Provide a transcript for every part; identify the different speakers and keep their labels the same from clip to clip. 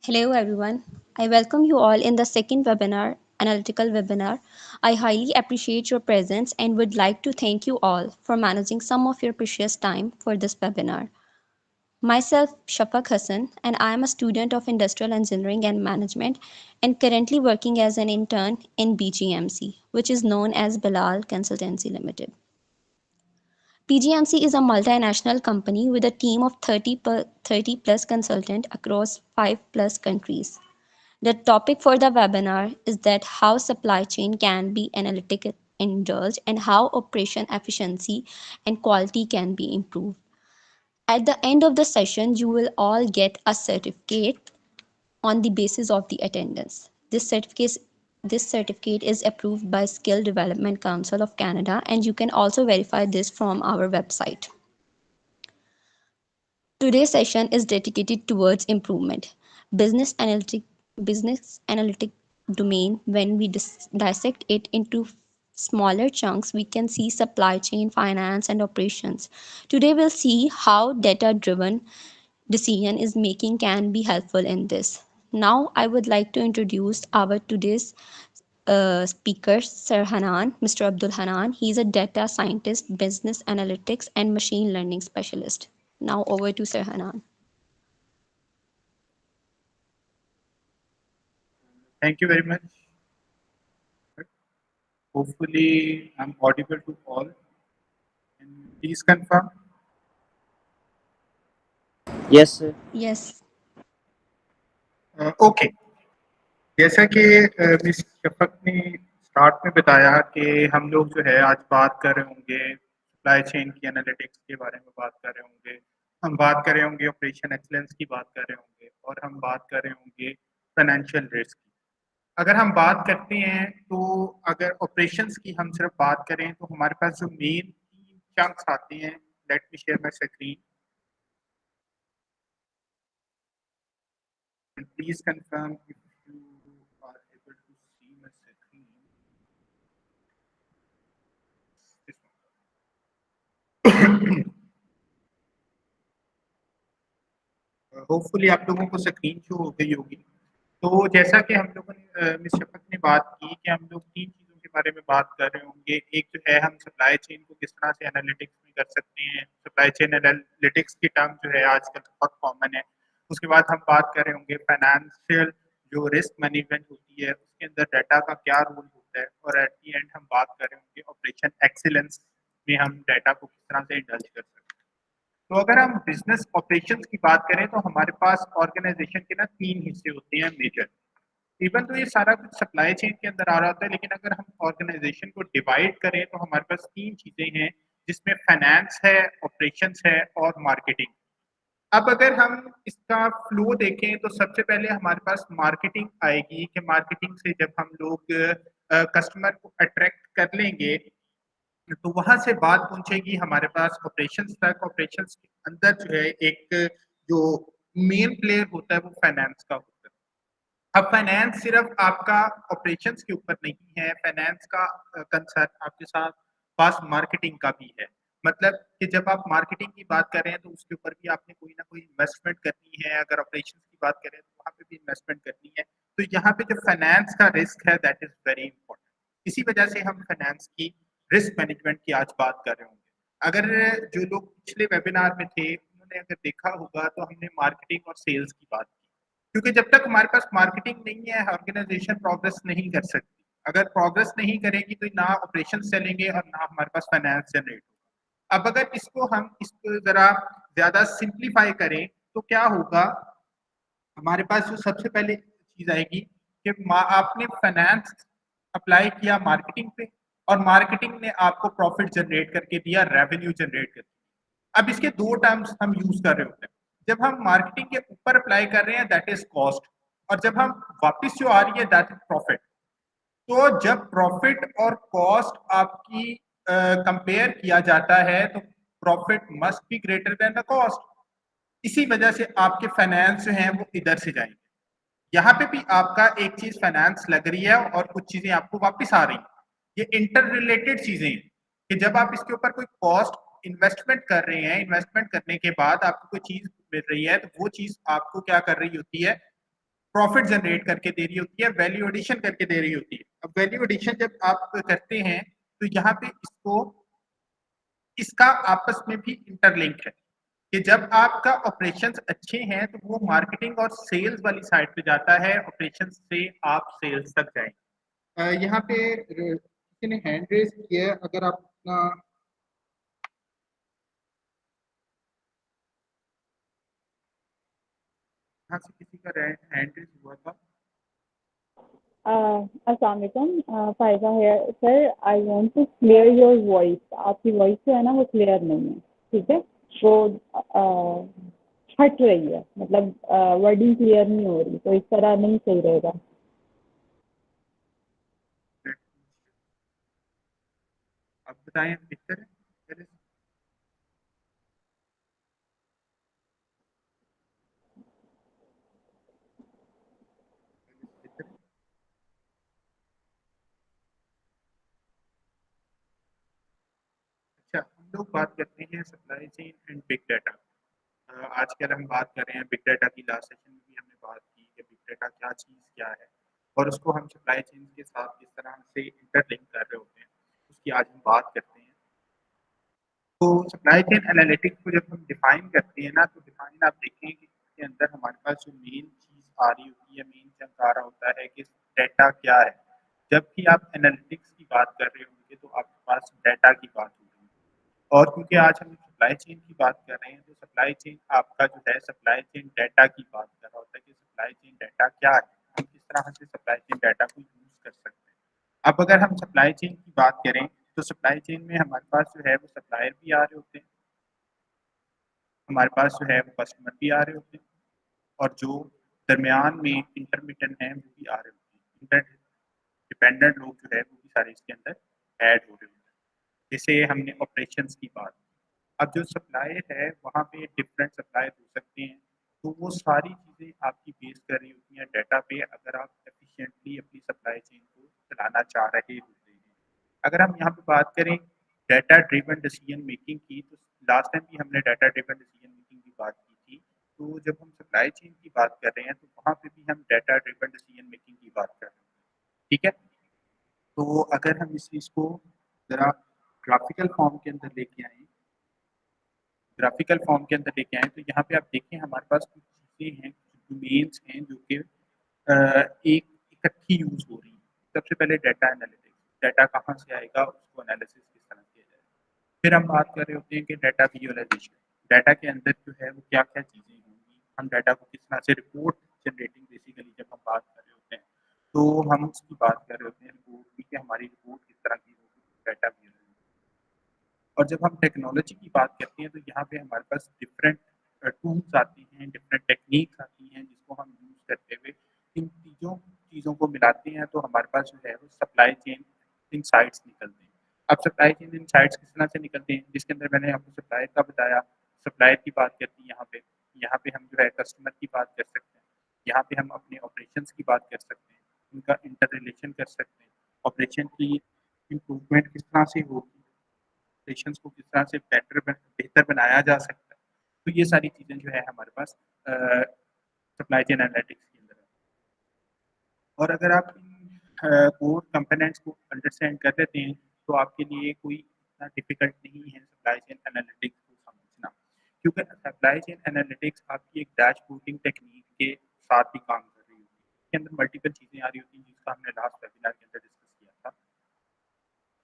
Speaker 1: Hello everyone. I welcome you all in the second webinar, analytical webinar. I highly appreciate your presence and would like to thank you all for managing some of your precious time for this webinar. Myself, Shafaq Hassan, and I am a student of Industrial Engineering and Management and currently working as an intern in BGMC, which is known as Bilal Consultancy Limited. PGMC is a multinational company with a team of 30 plus consultants across 5 plus countries. The topic for the webinar is that how supply chain can be analytic indulged and how operation efficiency and quality can be improved. At the end of the session, you will all get a certificate on the basis of the attendance. This certificate is approved by Skill Development Council of Canada, and you can also verify this from our website. Today's session is dedicated towards improvement. Business analytic business analytic domain, when we dissect it into smaller chunks, we can see supply chain, finance, and operations. Today we'll see how data driven decision is making can be helpful in this. Now I would like to introduce our today's speaker, Sir Hanan, Mr. Abdul Hanan. He's a data scientist, business analytics, and machine learning specialist. Now over to Sir Hanan.
Speaker 2: Thank you very much. Hopefully, I'm audible to all. And please confirm.
Speaker 3: Yes, sir.
Speaker 1: Yes.
Speaker 2: Okay जैसा कि miss Shafaq ने start में बताया कि हम लोग जो है आज बात कर रहे होंगे सप्लाई चेन की एनालिटिक्स के बारे में बात कर रहे होंगे, हम बात कर रहे होंगे ऑपरेशन एक्सीलेंस की बात कर रहे होंगे और हम बात कर रहे होंगे फाइनेंशियल रिस्क की। अगर हम बात करते हैं तो अगर ऑपरेशंस की हम सिर्फ बात करें तो हमारे पास जो मेन 3 चंक्स आते हैं, let me share my screen. Please confirm if you are able to see my screen. Hopefully आप लोगों को स्क्रीन शो हो गई होगी। तो जैसा कि हम लोगों ने मिस शफक ने बात की कि हम लोग 3 चीज़ों के बारे में बात कर रहे होंगे। एक जो है हम सप्लाई चेन को किस तरह से एनालिटिक्स में कर सकते हैं। सप्लाई चेन एनालिटिक्स की टर्म जो है आजकल बहुत कॉमन है। उसके बाद हम बात कर रहे होंगे फाइनेंशियल जो रिस्क मैनेजमेंट होती है उसके अंदर डाटा का क्या रोल होता है और एट द एंड हम बात कर रहे होंगे ऑपरेशन एक्सीलेंस में हम डाटा को किस तरह से इंडल्ज कर सकते हैं। तो अगर हम बिजनेस ऑपरेशंस की बात करें तो हमारे पास ऑर्गेनाइजेशन के ना 3 हिस्से होते हैं मेजर। इवन तो ये सारा कुछ सप्लाई चेन के अंदर आ रहा होता है, लेकिन अगर हम ऑर्गेनाइजेशन को डिवाइड करें तो हमारे पास 3 चीजें हैं जिसमें फाइनेंस है, ऑपरेशंस है और मार्केटिंग। अब अगर हम इसका फ्लो देखें तो सबसे पहले हमारे पास मार्केटिंग आएगी कि मार्केटिंग से जब हम लोग कस्टमर को अट्रैक्ट कर लेंगे तो वहां से बात पहुंचेगी हमारे पास ऑपरेशंस तक। ऑपरेशंस के अंदर जो है एक जो मेन प्लेयर होता है वो फाइनेंस का होता है। अब फाइनेंस सिर्फ आपका ऑपरेशंस के ऊपर नहीं है, फाइनेंस का कंसर्न आपके साथ पास मार्केटिंग का भी है। मतलब कि जब आप मार्केटिंग की बात कर रहे हैं तो उसके ऊपर भी आपने कोई ना कोई इन्वेस्टमेंट करनी है। अगर ऑपरेशंस की बात करें तो वहां पे भी इन्वेस्टमेंट करनी है। तो यहाँ पे जो फाइनेंस का रिस्क है दैट इज वेरी इंपॉर्टेंट। इसी वजह से हम फाइनेंस की रिस्क मैनेजमेंट की आज बात कर रहे होंगे। अगर जो लोग पिछले वेबिनार में थे उन्होंने अगर देखा होगा तो हमने मार्केटिंग और सेल्स की बात की, क्योंकि जब तक हमारे पास मार्केटिंग नहीं है ऑर्गेनाइजेशन प्रोग्रेस नहीं कर सकती। अगर प्रोग्रेस नहीं करेगी तो ना ऑपरेशन चलेंगे और ना हमारे पास फाइनेंस जनरेट होगा। अब अगर इसको जरा ज्यादा सिंप्लीफाई करें तो क्या होगा, हमारे पास जो सबसे पहले चीज आएगी कि आपने फाइनेंस अप्लाई किया मार्केटिंग पे और मार्केटिंग ने आपको प्रॉफिट जनरेट करके दिया, रेवेन्यू जनरेट कर दिया। अब इसके 2 टर्म्स हम यूज कर रहे होते हैं। जब हम मार्केटिंग के ऊपर अप्लाई कर रहे हैं दैट इज कॉस्ट, और जब हम वापस जो आ रही है दैट इज प्रॉफिट। तो जब प्रॉफिट और कॉस्ट आपकी कंपेयर किया जाता है तो profit must be greater than the cost. इसी वजह से आपके फाइनेंस जो हैं वो इधर से जाएंगे। यहाँ पे भी आपका एक चीज फाइनेंस लग रही है और कुछ चीजें आपको वापस आ रही हैं। ये इंटर रिलेटेड चीजें हैं कि जब आप इसके ऊपर कोई कॉस्ट इन्वेस्टमेंट कर रहे हैं, इन्वेस्टमेंट करने के बाद आपको कोई चीज मिल रही है तो वो चीज आपको क्या कर रही होती है, प्रॉफिट जनरेट करके दे रही होती है, वैल्यू एडिशन करके दे रही होती है। अब वैल्यू एडिशन जब आप करते हैं तो यहाँ पे इसका आपस में भी इंटरलिंक है कि जब आपका ऑपरेशंस अच्छे हैं तो वो मार्केटिंग और सेल्स वाली साइड पे जाता है, ऑपरेशंस से आप सेल्स तक जाएंगे। यहाँ पे किसी ने हैंड रेज किया है, अगर आप अपना यहाँ से किसी का हैंड रेज हुआ था।
Speaker 3: अस्सलाम वालेकुम फायजा है sir, I want to clear your voice. आपकी वॉइस जो है ना वो क्लियर नहीं है, ठीक है? वो हट रही है, मतलब वर्डिंग क्लियर नहीं हो रही, तो इस तरह नहीं सही रहेगा।
Speaker 2: आप बताएं बेहतर है। अच्छा, हम लोग बात करते हैं supply chain and big data. आजकल हम बात कर रहे हैं बिग डाटा की। लास्ट सेशन में भी हमने बात की कि बिग डाटा क्या चीज़ क्या है और उसको हम सप्लाई चेन के साथ किस तरह से इंटरलिंक कर रहे होते हैं, उसकी आज हम बात करते हैं। तो सप्लाई चेन एनालिटिक्स को जब हम डिफाइन करते हैं ना, तो डिफाइन आप देखें कि इसके अंदर हमारे पास जो मेन चीज़ आ रही होती है, मेन चंक आ रहा होता है कि डाटा क्या है। जब भी आप एनालिटिक्स की बात कर रहे होंगे तो आपके पास डाटा की बात होगी। और क्योंकि आज हम सप्लाई चेन की बात कर रहे हैं तो सप्लाई चेन आपका जो है सप्लाई चेन डाटा की बात कर रहा होता है कि सप्लाई चेन डाटा क्या है, हम किस तरह से सप्लाई चेन डाटा को यूज कर सकते हैं। अब अगर हम सप्लाई चेन की बात करें तो सप्लाई चेन में हमारे पास जो है वो सप्लायर भी आ रहे होते हैं, हमारे पास जो है वो कस्टमर भी आ रहे होते हैं, और जो दरमियान में इंटरमीडिएट हैं वो भी आ रहे होते हैं। इंटर डिपेंडेंट लोग जो है वो भी सारे इसके अंदर ऐड हो रहे होते हैं। जैसे हमने ऑपरेशंस की बात, अब जो सप्लायर है वहाँ पे डिफरेंट सप्लायर हो सकते हैं, तो वो सारी चीज़ें आपकी बेस कर रही होती हैं डाटा पे, अगर आप एफिशिएंटली अपनी सप्लाई चेन को चलाना चाह रहे होते हैं। अगर हम यहाँ पे बात करें डाटा ड्रिवन डिसीजन मेकिंग की, तो लास्ट टाइम भी हमने डाटा ड्रिवन डिसीजन मेकिंग की बात की थी। तो जब हम सप्लाई चेन की बात कर रहे हैं तो वहाँ पे भी हम डाटा ड्रिवन डिसीजन मेकिंग की बात कर रहे हैं, ठीक है? तो अगर हम इस चीज़ को ज़रा ग्राफिकल फॉर्म के अंदर लेके आएँ, ग्राफिकल फॉर्म के अंदर लेके आएँ तो यहाँ पे आप देखें हमारे पास कुछ चीज़ें हैं, डोमेन्स हैं जो कि एक इकट्ठी यूज़ हो रही हैं। सबसे पहले डाटा एनालिटिक्स, डाटा कहाँ से आएगा, उसको एनालिसिस किस तरह किया जाएगा। फिर हम बात कर रहे होते हैं कि डाटा विजुअलाइज़ेशन, डाटा के अंदर जो है वो क्या-क्या चीज़ें होंगी, हम डाटा को किस तरह से रिपोर्ट जनरेटिंग बेसिकली जब हम बात कर रहे होते हैं, तो हम उसकी बात कर रहे होते हैं रिपोर्ट की कि हमारी रिपोर्ट किस तरह की होगी, डाटा विजुअलाइज़ेशन। और जब हम टेक्नोलॉजी की बात करते हैं तो यहाँ पे हमारे पास डिफरेंट टूल्स आती हैं, डिफरेंट टेक्निक्स आती हैं जिसको हम यूज़ करते हुए इन चीज़ों को मिलाते हैं तो हमारे पास जो है वो सप्लाई चेन इनसाइट्स निकलते हैं। अब सप्लाई चेन इनसाइट्स किस तरह से निकलते हैं, जिसके अंदर मैंने आपको सप्लायर का बताया, सप्लायर की बात करती है यहाँ पे हम जो है कस्टमर की बात कर सकते हैं, यहाँ पे हम अपने ऑपरेशंस की बात कर सकते हैं, उनका इंटर रिलेशन कर सकते हैं, ऑपरेशन की इम्प्रूवमेंट किस तरह से होगी, ऑपरेशंस को किस तरह से बेहतर बनाया जा सकता है। तो ये सारी चीज़ें जो है हमारे पास सप्लाई चेन एनालिटिक्स के अंदर है। और अगर आप इन कोर कंपोनेंट्स को अंडरस्टैंड कर लेते हैं तो आपके लिए कोई इतना डिफिकल्ट नहीं है सप्लाई चेन एनालिटिक्स को समझना, क्योंकि सप्लाई चेन एनालिटिक्स आपकी एक डैशबोर्डिंग टेक्निक के साथ भी काम कर रही होती है। इसके अंदर मल्टीपल चीज़ें आ रही होती हैं जिसका हमने लास्ट वेबिनार के अंदर डिस्कस किया था।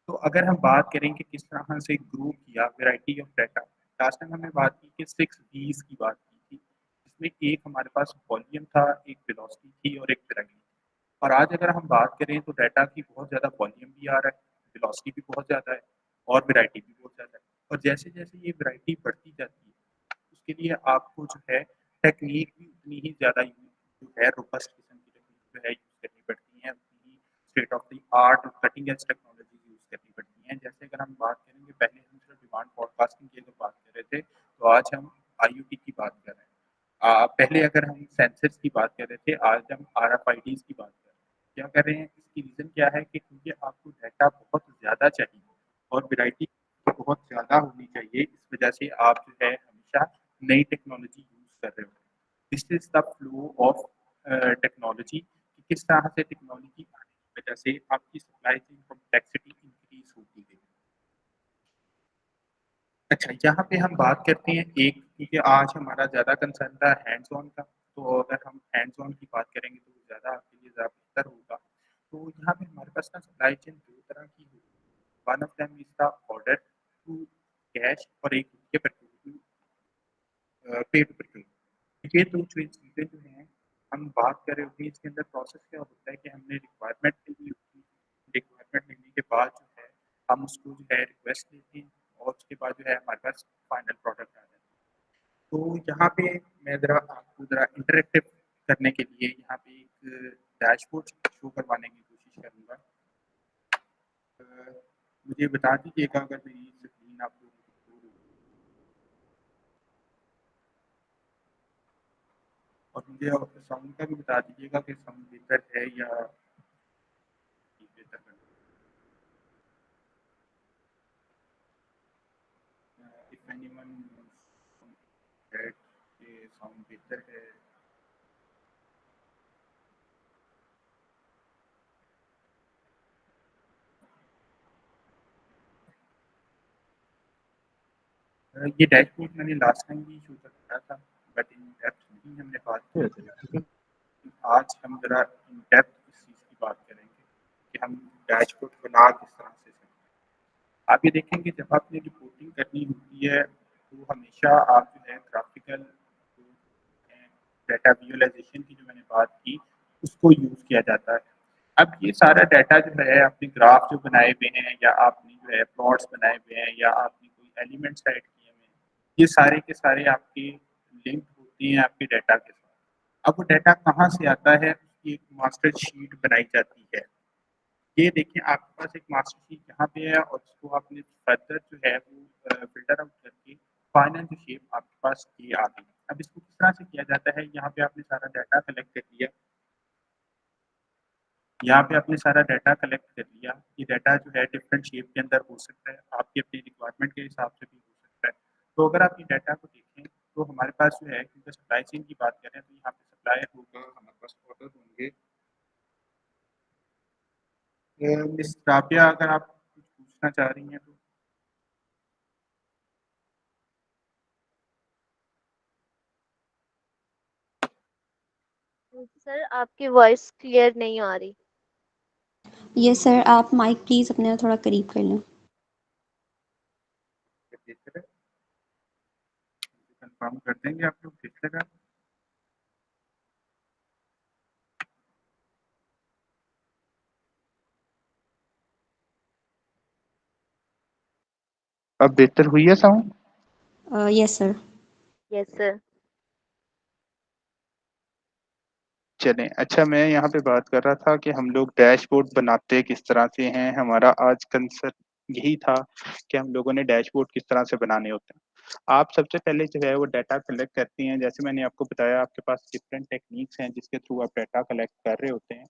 Speaker 2: तो अगर हम बात करें कि किस तरह से ग्रो किया variety of data, last time हमने बात की कि 6 V's की बात की थी, जिसमें एक हमारे पास वॉल्यूम था, एक वेलोसिटी थी और एक वैरायटी। और आज अगर हम बात करें तो डाटा की बहुत ज़्यादा वॉल्यूम भी आ रहा है, वेलोसिटी भी बहुत ज़्यादा है और वैरायटी भी बहुत ज़्यादा है। और जैसे-जैसे ये वैरायटी बढ़ती जाती है, उसके लिए आपको जो है टेक्नीक भी उतनी ही ज़्यादा जो है रोबस्ट किस्म की टेक्नीक जो है यूज़ करनी पड़ती हैं, उतनी ही state of the art cutting edge technology use करनी पड़ती हैं। जैसे अगर हम बात करेंगे, पहले हम सिर्फ डिमांड फोरकास्टिंग की अगर बात कर रहे थे, तो आज हम आईओटी की बात कर रहे हैं। पहले अगर हम सेंसर्स की बात कर रहे थे, आज हम आरएफआईडीज़ की बात कर रहे हैं। क्या कर रहे हैं? इसकी रीज़न क्या है कि क्योंकि आपको डाटा बहुत ज़्यादा चाहिए और वैरायटी बहुत ज़्यादा होनी चाहिए, इस वजह से आप जो है हमेशा नई टेक्नोलॉजी यूज़ कर रहे हो। This is the flow of technology कि किस तरह से टेक्नोलॉजी आने की वजह से आपकी सप्लाई चेन कॉम्प्लेक्सिटी इंक्रीज होती गई। अच्छा, यहाँ पे हम बात करते हैं एक, क्योंकि आज हमारा ज़्यादा कंसर्न था हैंड्स ऑन का, तो अगर हम हैंड्स ऑन की बात करेंगे तो ज़्यादा आपके लिए ज़्यादा बेहतर होगा। तो यहाँ पे हमारे पास ना सप्लाई चेन 2 तरह की होती है। One of them is the order to cash और एक होती है पे टू प्रोक्यूर। ये 2 जो चीज़ें जो हैं, हम बात कर रहे होते हैं, इसके अंदर प्रोसेस क्या होता है कि हमने रिक्वायरमेंट ली होती है। रिक्वायरमेंट मिलने के बाद जो है, हम उसको जो है रिक्वेस्ट देते हैं और उसके बाद जो है हमारे पास फाइनल प्रोडक्ट आ जाता है। तो यहाँ पे मैं ज़रा आपको ज़रा इंटरैक्टिव करने के लिए यहाँ पे एक डैशबोर्ड शो करवाने की कोशिश करूँगा। मुझे बता दीजिएगा अगर मेरी स्क्रीन आप लोगों को शो हो रही है। और मुझे साउंड का भी बता दीजिएगा कि साउंड बेहतर है या बेहतर है। इफ एनीवन दैट ये साउंड बेहतर है। ये डैशबोर्ड मैंने लास्ट टाइम भी शो कराया था, बट इन डेप्थ नहीं हमने बात की। आज हम ज़रा इन डेप्थ इस चीज़ की बात करेंगे कि हम डैशबोर्ड बना किस तरह से सकते हैं। आप ये देखेंगे जब आपने रिपोर्टिंग करनी होती है तो हमेशा आप जो है ग्राफिकल डेटा विजुअलाइजेशन की जो मैंने बात की उसको यूज़ किया जाता है। अब ये सारा डेटा जो है आपने ग्राफ जो बनाए हुए हैं या आपने जो है प्लॉट्स बनाए हुए हैं या आपने कोई एलिमेंट्स ऐड किए हुए हैं, ये सारे के सारे आपके लिंक होते हैं आपके डेटा के साथ। अब वो डेटा कहाँ से आता है, उसकी एक मास्टर शीट बनाई जाती है। ये देखिए आपके पास एक मास्टर शीट यहाँ पे है और इसको आपने फर्दर जो है वो फ़िल्टर आउट करके फाइनल जो शेप आपके पास ये आ गई। अब इसको किस तरह से किया जाता है, यहाँ पे आपने सारा डेटा कलेक्ट कर लिया। यहाँ पे आपने सारा डेटा कलेक्ट कर लिया। ये डेटा जो है डिफरेंट शेप के अंदर हो सकता है, आपकी अपनी रिक्वायरमेंट के हिसाब से भी हो सकता है। तो अगर आप ये डेटा को देखें तो हमारे पास जो है, क्योंकि सप्लाई चेन की बात करें तो यहाँ पे सप्लायर होगा, हमारे पास ऑर्डर होंगे। मिस राबिया अगर आप कुछ पूछना चाह रही हैं तो।
Speaker 4: सर आपकी वॉइस क्लियर नहीं आ रही।
Speaker 1: यस सर, आप माइक प्लीज़ अपने थोड़ा करीब कर लें।
Speaker 2: बेहतर है, कंफर्म कर देंगे आप लोग बेहतर है। अब बेहतर हुई है sound?
Speaker 1: Yes sir.
Speaker 4: Yes sir.
Speaker 2: चलें, अच्छा मैं यहाँ पे बात कर रहा था कि हम लोग डैशबोर्ड बनाते किस तरह से हैं, हमारा आज कंसर्न यही था कि हम लोगों ने डैशबोर्ड किस तरह से बनाने होते हैं। आप सबसे पहले जो है वो डाटा कलेक्ट करती हैं, जैसे मैंने आपको बताया आपके पास डिफरेंट टेक्निक्स हैं जिसके थ्रू आप डाटा कलेक्ट कर रहे होते हैं।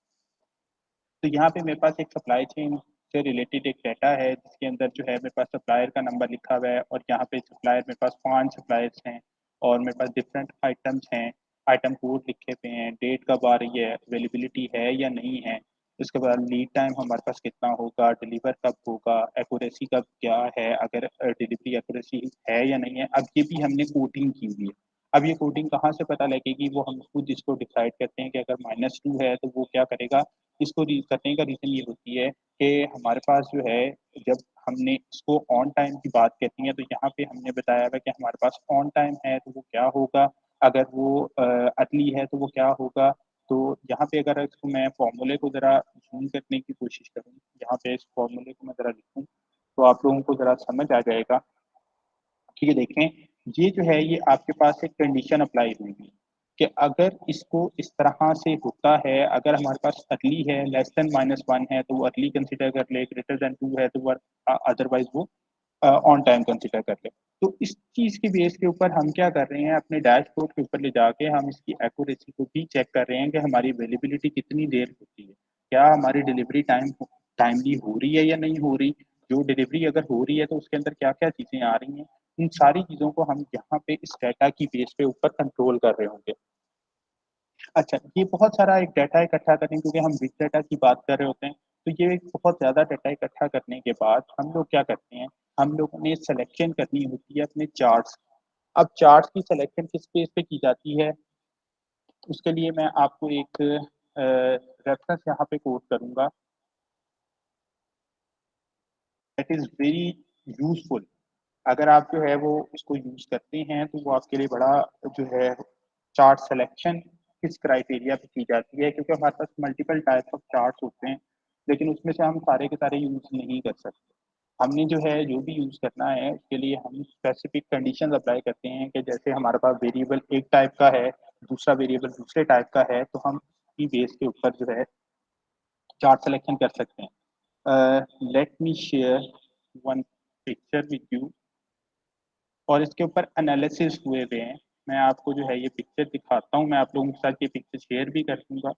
Speaker 2: तो यहाँ पे मेरे पास एक सप्लाई चेन से रिलेटेड एक डाटा है जिसके अंदर जो है मेरे पास सप्लायर का नंबर लिखा हुआ है और यहाँ पे सप्लायर मेरे पास 5 सप्लायर्स हैं और मेरे पास डिफरेंट आइटम्स हैं, आइटम कोड लिखे हुए हैं, डेट कब आ रही है, अवेलेबिलिटी है या नहीं है, उसके बाद लीड टाइम हमारे पास कितना होगा, डिलीवर कब होगा, एक्यूरेसी कब क्या है, अगर डिलीवरी एक्यूरेसी है या नहीं है। अब ये भी हमने कोडिंग की हुई है। अब ये कोडिंग कहाँ से पता लगेगी, वो हम खुद इसको डिसाइड करते हैं कि अगर -2 है तो वो क्या करेगा। इसको करने का रीज़न ये होती है कि हमारे पास जो है जब हमने इसको ऑन टाइम की बात करनी है तो यहाँ पे हमने बताया हुआ कि हमारे पास ऑन टाइम है तो वो क्या होगा, अगर वो अर्ली है तो वो क्या होगा। तो यहाँ पे अगर इसको मैं फॉर्मूले को ज़रा जूम करने की कोशिश करूँ, यहाँ पे इस फॉर्मूले को मैं ज़रा लिखूँ तो आप लोगों को ज़रा समझ आ जाएगा। ठीक है, देखें ये जो है ये आपके पास एक कंडीशन अप्लाई हुई है कि अगर इसको इस तरह से होता है, अगर हमारे पास अर्ली है लेस देन -1 है तो वो अर्ली कंसिडर कर ले, ग्रेटर देन 2 है तो वो अदरवाइज वो ऑन टाइम कंसिडर कर ले। तो इस चीज़ के बेस के ऊपर हम क्या कर रहे हैं, अपने डैशबोर्ड के ऊपर ले जाके हम इसकी एक्यूरेसी को भी चेक कर रहे हैं कि हमारी अवेलेबिलिटी कितनी देर होती है, क्या हमारी डिलीवरी टाइमली हो रही है या नहीं हो रही, जो डिलीवरी अगर हो रही है तो उसके अंदर क्या क्या चीज़ें आ रही हैं। इन सारी चीज़ों को हम यहाँ पे इस डाटा की बेस पे ऊपर कंट्रोल कर रहे होंगे। अच्छा, ये बहुत सारा एक डाटा इकट्ठा करने, क्योंकि हम बिग डाटा की बात कर रहे होते हैं, तो ये एक बहुत ज़्यादा डाटा इकट्ठा करने के बाद हम लोग क्या करते हैं, हम लोगों ने सिलेक्शन करनी होती है अपने चार्ट्स। अब चार्ट्स की सिलेक्शन किस बेस पे की जाती है, उसके लिए मैं आपको एक रेफरेंस यहाँ पे कोट करूँगा, दैट इज़ वेरी यूज़फुल। अगर आप जो है वो इसको यूज़ करते हैं, तो वो आपके लिए बड़ा जो है चार्ट सिलेक्शन किस क्राइटेरिया पे की जाती है, क्योंकि हमारे पास मल्टीपल टाइप्स ऑफ चार्ट्स होते हैं, लेकिन उसमें से हम सारे के सारे यूज़ नहीं कर सकते। हमने जो है जो भी यूज़ करना है, उसके लिए हम स्पेसिफिक कंडीशंस अप्लाई करते हैं कि जैसे हमारे पास वेरिएबल एक टाइप का है, दूसरा वेरिएबल दूसरे टाइप का है, तो हम इसी बेस के ऊपर जो है चार्ट सिलेक्शन कर सकते हैं। Let me share one picture with you, और इसके ऊपर एनालिसिस हुए हुए हैं। मैं आपको जो है ये पिक्चर दिखाता हूँ, मैं आप लोगों के साथ ये पिक्चर शेयर भी कर दूँगा,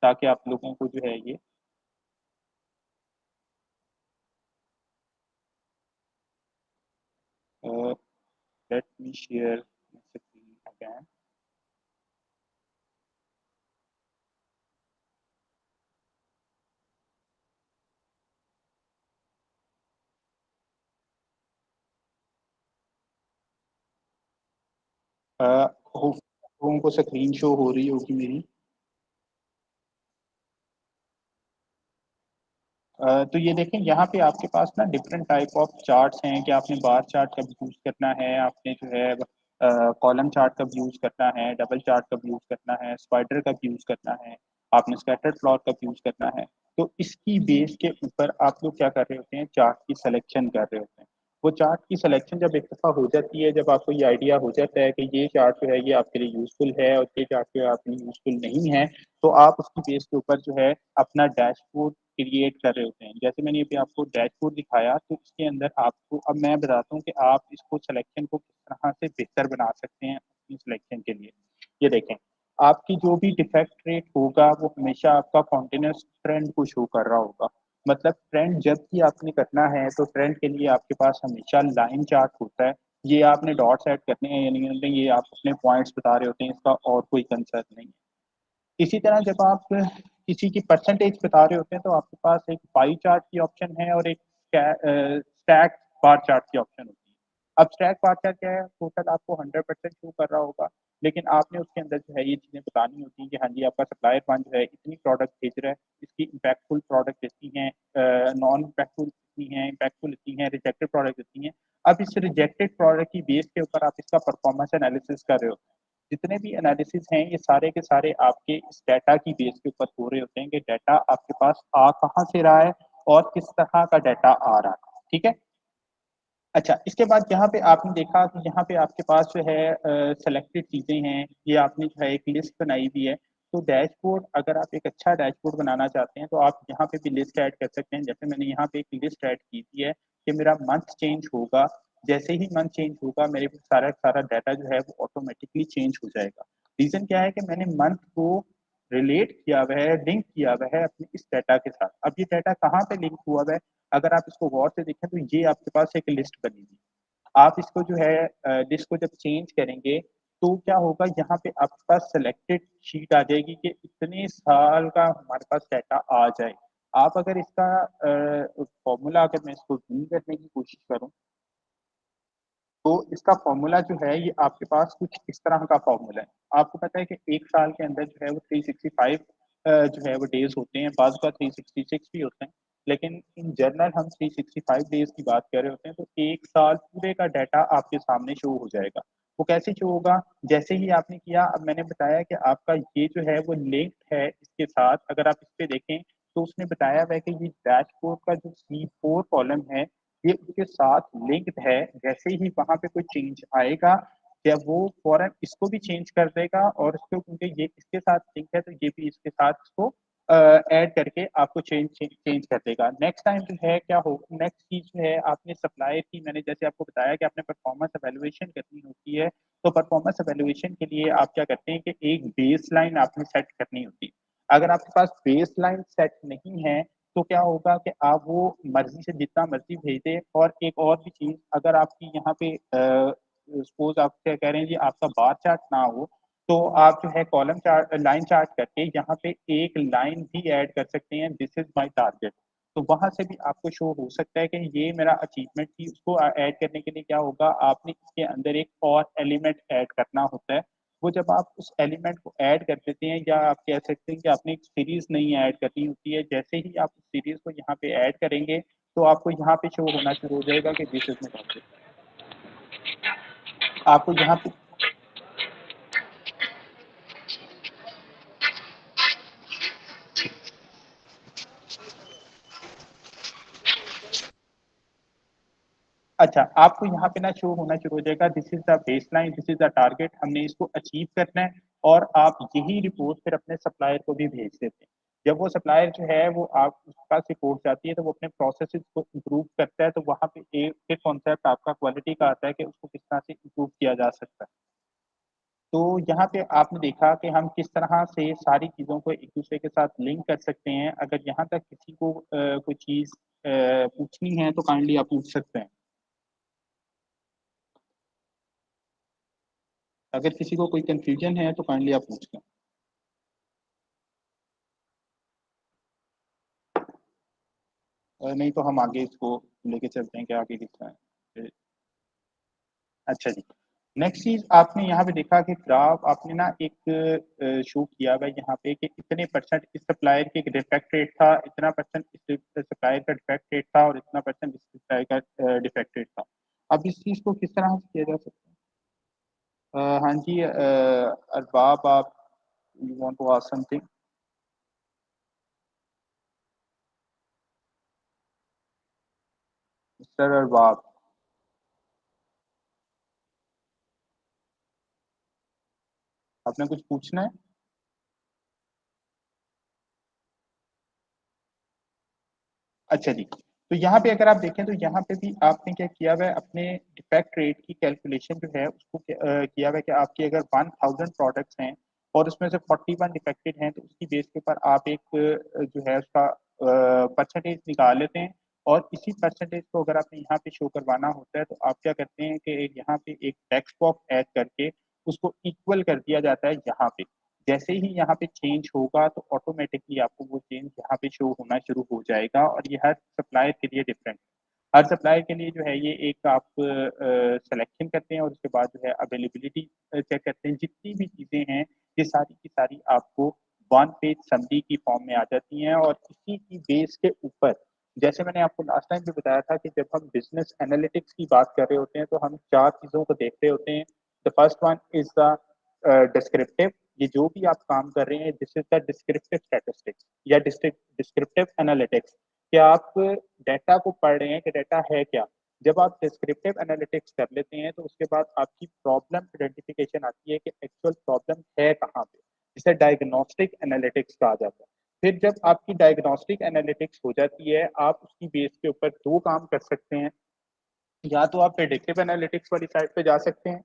Speaker 2: ताकि आप लोगों को जो है ये let me share screen again. Hope लोगों को स्क्रीन शो हो रही होगी मेरी। तो ये देखें, यहाँ पे आपके पास ना डिफरेंट टाइप ऑफ चार्ट्स हैं कि आपने बार चार्ट कब यूज़ करना है, आपने जो है कॉलम चार्ट कब यूज़ करना है, डबल चार्ट कब यूज़ करना है, स्पाइडर कब यूज़ करना है, आपने स्कैटर्ड प्लॉट कब यूज़ करना है। तो इसकी बेस के ऊपर आप लोग क्या कर रहे होते हैं, चार्ट की सिलेक्शन कर रहे होते हैं। वो चार्ट की सिलेक्शन जब एक दफ़ा हो जाती है, जब आपको ये आइडिया हो जाता है कि ये चार्ट जो है ये आपके लिए यूज़फुल है और ये चार्ट जो है आपके लिए यूज़फुल नहीं है, तो आप उसकी बेस के ऊपर जो है अपना डैशबोर्ड क्रिएट कर रहे होते हैं। जैसे मैंने अभी आपको डैशबोर्ड दिखाया, तो इसके अंदर आपको अब मैं बताता हूँ कि आप इसको सिलेक्शन को किस तरह से बेहतर बना सकते हैं अपनी सिलेक्शन के लिए। ये देखें, आपकी जो भी डिफेक्ट रेट होगा वो हमेशा आपका कॉन्टिन्यूस ट्रेंड को शो कर रहा होगा। मतलब ट्रेंड जब भी आपने करना है, तो ट्रेंड के लिए आपके पास हमेशा लाइन चार्ट होता है। ये आपने डॉट्स ऐड करने हैं या नहीं करने, ये आप अपने पॉइंट्स बता रहे होते हैं, इसका और कोई कंसर्न नहीं है। इसी तरह जब आप किसी की परसेंटेज बता रहे होते हैं, तो आपके पास एक पाई चार्ट की ऑप्शन है और एक स्टैक बार चार्ट की ऑप्शन होती है। अब स्टैक बार चार्ट क्या है, टोटल आपको 100% शो कर रहा होगा, लेकिन आपने उसके अंदर जो है ये चीज़ें बतानी होती हैं कि हाँ जी, आपका सप्लायर वन जो है इतनी प्रोडक्ट भेज रहा है, इसकी इम्पैक्टफुल प्रोडक्ट इतनी है, नॉन इम्पैक्टफुल इतनी है, इम्पैक्टफुल इतनी है, रिजेक्टेड प्रोडक्ट इतनी है। अब इस रिजेक्टेड प्रोडक्ट की बेस के ऊपर आप इसका परफॉर्मेंस एनालिसिस कर रहे होते हैं। जितने भी एनालिसिस हैं, ये सारे के सारे आपके इस डाटा की बेस के ऊपर हो रहे होते हैं कि डाटा आपके पास आ कहाँ से रहा है और किस तरह का डाटा आ रहा है। ठीक है। अच्छा, इसके बाद यहाँ पे आपने देखा कि यहाँ पे आपके पास जो है सेलेक्टेड चीज़ें हैं, ये आपने जो है एक लिस्ट बनाई हुई है। तो डैशबोर्ड, अगर आप एक अच्छा डैशबोर्ड बनाना चाहते हैं, तो आप यहाँ पे भी लिस्ट ऐड कर सकते हैं। जैसे मैंने यहाँ पे एक लिस्ट ऐड की हुई है कि मेरा मंथ चेंज होगा, जैसे ही मंथ चेंज होगा मेरे को सारा सारा डाटा जो है वो ऑटोमेटिकली चेंज हो जाएगा। रीज़न क्या है कि मैंने मंथ को रिलेट किया हुआ है, लिंक किया हुआ है अपने इस डाटा के साथ। अब ये डाटा कहाँ पे लिंक हुआ हुआ है, अगर आप इसको गौर से देखें, तो ये आपके पास एक लिस्ट बनी हुई है। आप इसको जो है लिस्ट को जब चेंज करेंगे, तो क्या होगा, यहाँ पे आपके पास सिलेक्टेड शीट आ जाएगी कि इतने साल का हमारे पास डाटा आ जाए। आप अगर इसका फॉर्मूला, अगर मैं इसको जूम करने की कोशिश करूँ, तो इसका फॉर्मूला जो है ये आपके पास कुछ इस तरह का फॉर्मूला है। आपको पता है कि एक साल के अंदर जो है वो 365 जो है वो डेज होते हैं, बाज़ का 366 भी होते हैं, लेकिन इन जनरल हम 365 डेज की बात कर रहे होते हैं। तो एक साल पूरे का डाटा आपके सामने शो हो जाएगा। वो कैसे शो होगा, जैसे ही आपने किया, अब मैंने बताया कि आपका ये जो है वो लिंक्ड है इसके साथ। अगर आप इस पे देखें, तो उसने बताया हुआ है कि ये डैशबोर्ड का जो C4 कॉलम है, ये उसके साथ लिंक्ड है। जैसे ही वहाँ पे कोई चेंज आएगा, या वो फौरन इसको भी चेंज कर देगा, और इसको, क्योंकि ये इसके साथ लिंक है, तो ये भी इसके साथ इसको ऐड करके आपको चेंज चेंज चेंज कर देगा। नेक्स्ट टाइम जो है क्या हो, नेक्स्ट चीज़ जो है, आपने सप्लायर की, मैंने जैसे आपको बताया कि आपने परफॉर्मेंस एवेल्युएशन करनी होती है। तो परफॉर्मेंस एवेल्युएशन के लिए आप क्या करते हैं कि एक बेसलाइन आपने सेट करनी होती है। अगर आपके पास बेसलाइन सेट नहीं है, तो क्या होगा कि आप वो मर्जी से जितना मर्जी भेज दें। और एक और भी चीज़, अगर आपकी यहाँ पे सपोज आप क्या कह रहे हैं जी, आपका बार चार्ट ना हो, तो आप जो है कॉलम चार्ट लाइन चार्ट करके यहाँ पे एक लाइन भी ऐड कर सकते हैं, दिस इज माय टारगेट। तो वहां से भी आपको शो हो सकता है कि ये मेरा अचीवमेंट थी। उसको ऐड करने के लिए क्या होगा, आपने इसके अंदर एक और एलिमेंट ऐड करना होता है। वो जब आप उस एलिमेंट को ऐड कर देते हैं, या आप कह सकते हैं कि आपने एक सीरीज नहीं ऐड करनी होती है, जैसे ही आप उस सीरीज को यहाँ पे ऐड करेंगे तो आपको यहाँ पे शो होना शुरू हो जाएगा कि दिस इज माय टारगेट। आपको यहाँ पे अच्छा, आपको यहाँ पे ना शो होना शुरू हो जाएगा, this is the baseline, this is the target, हमने इसको अचीव करना है। और आप यही रिपोर्ट फिर अपने सप्लायर को भी भेज देते हैं। जब वो सप्लायर जो है वो आप उसका रिपोर्ट जाती है तो वो अपने प्रोसेसेस को इम्प्रूव करता है। तो वहाँ पे एक कॉन्सेप्ट आपका क्वालिटी का आता है कि उसको किस तरह से इम्प्रूव किया जा सकता है। तो यहाँ पे आपने देखा कि हम किस तरह से सारी चीज़ों को एक दूसरे के साथ लिंक कर सकते हैं। अगर यहाँ तक किसी को कोई चीज़ पूछनी है तो काइंडली आप पूछ सकते हैं। अगर किसी को कोई कंफ्यूजन है तो काइंडली आप पूछ लें। नहीं तो हम आगे इसको लेके चलते हैं कि आगे किस तरह है। अच्छा जी, नेक्स्ट चीज आपने यहाँ पे देखा कि ग्राफ आपने ना एक शो किया हुआ है यहाँ पे कि इतने परसेंट इस सप्लायर के डिफेक्ट रेट था, इतना परसेंट इस सप्लायर का डिफेक्ट रेट था, और इतना परसेंट इस सप्लायर का डिफेक्ट रेट था। अब इस चीज को किस तरह से किया जा सकता है? हाँ जी, अरबाब, आप you want to ask something? Mister Arbab, आपने कुछ पूछना है? अच्छा जी, तो यहाँ पे अगर आप देखें तो यहाँ पे भी आपने क्या किया हुआ है, अपने डिफेक्ट रेट की कैलकुलेशन जो है उसको किया हुआ है कि आपकी अगर 1000 प्रोडक्ट्स हैं और उसमें से 41 डिफेक्टेड हैं, तो उसकी बेस के ऊपर आप एक जो है उसका परसेंटेज निकाल लेते हैं। और इसी परसेंटेज को अगर आपने यहाँ पे शो करवाना होता है तो आप क्या करते हैं कि यहाँ पे एक टेक्स्ट बॉक्स ऐड करके उसको इक्वल कर दिया जाता है यहाँ पे। जैसे ही यहाँ पे चेंज होगा तो ऑटोमेटिकली आपको वो चेंज यहाँ पे शो होना शुरू हो जाएगा। और ये हर सप्लायर के लिए डिफरेंट, हर सप्लायर के लिए जो है ये एक आप सिलेक्शन करते हैं और उसके बाद जो है अवेलेबिलिटी चेक करते हैं। जितनी भी चीज़ें हैं ये सारी की सारी आपको वन पेज समरी की फॉर्म में आ जाती हैं। और इसी की बेस के ऊपर, जैसे मैंने आपको लास्ट टाइम भी बताया था कि जब हम बिजनेस एनालिटिक्स की बात कर रहे होते हैं तो हम चार चीज़ों को देख रहे होते हैं। The first one is the descriptive, ये जो भी आप काम कर रहे हैं, this is the descriptive statistics या डिस्क्रिप्टिव एनालिटिक्स। कि आप डाटा को पढ़ रहे हैं कि डाटा है क्या। जब आप डिस्क्रिप्टिव एनालिटिक्स कर लेते हैं तो उसके बाद आपकी प्रॉब्लम आइडेंटिफिकेशन आती है कि एक्चुअल प्रॉब्लम है कहाँ पे, जिसे डायग्नोस्टिक एनालिटिक्स कहा जाता है। फिर जब आपकी डायग्नोस्टिक एनालिटिक्स हो जाती है, आप उसकी बेस के ऊपर दो काम कर सकते हैं। या तो आप प्रेडिक्टिव एनालिटिक्स वाली साइड पे जा सकते हैं,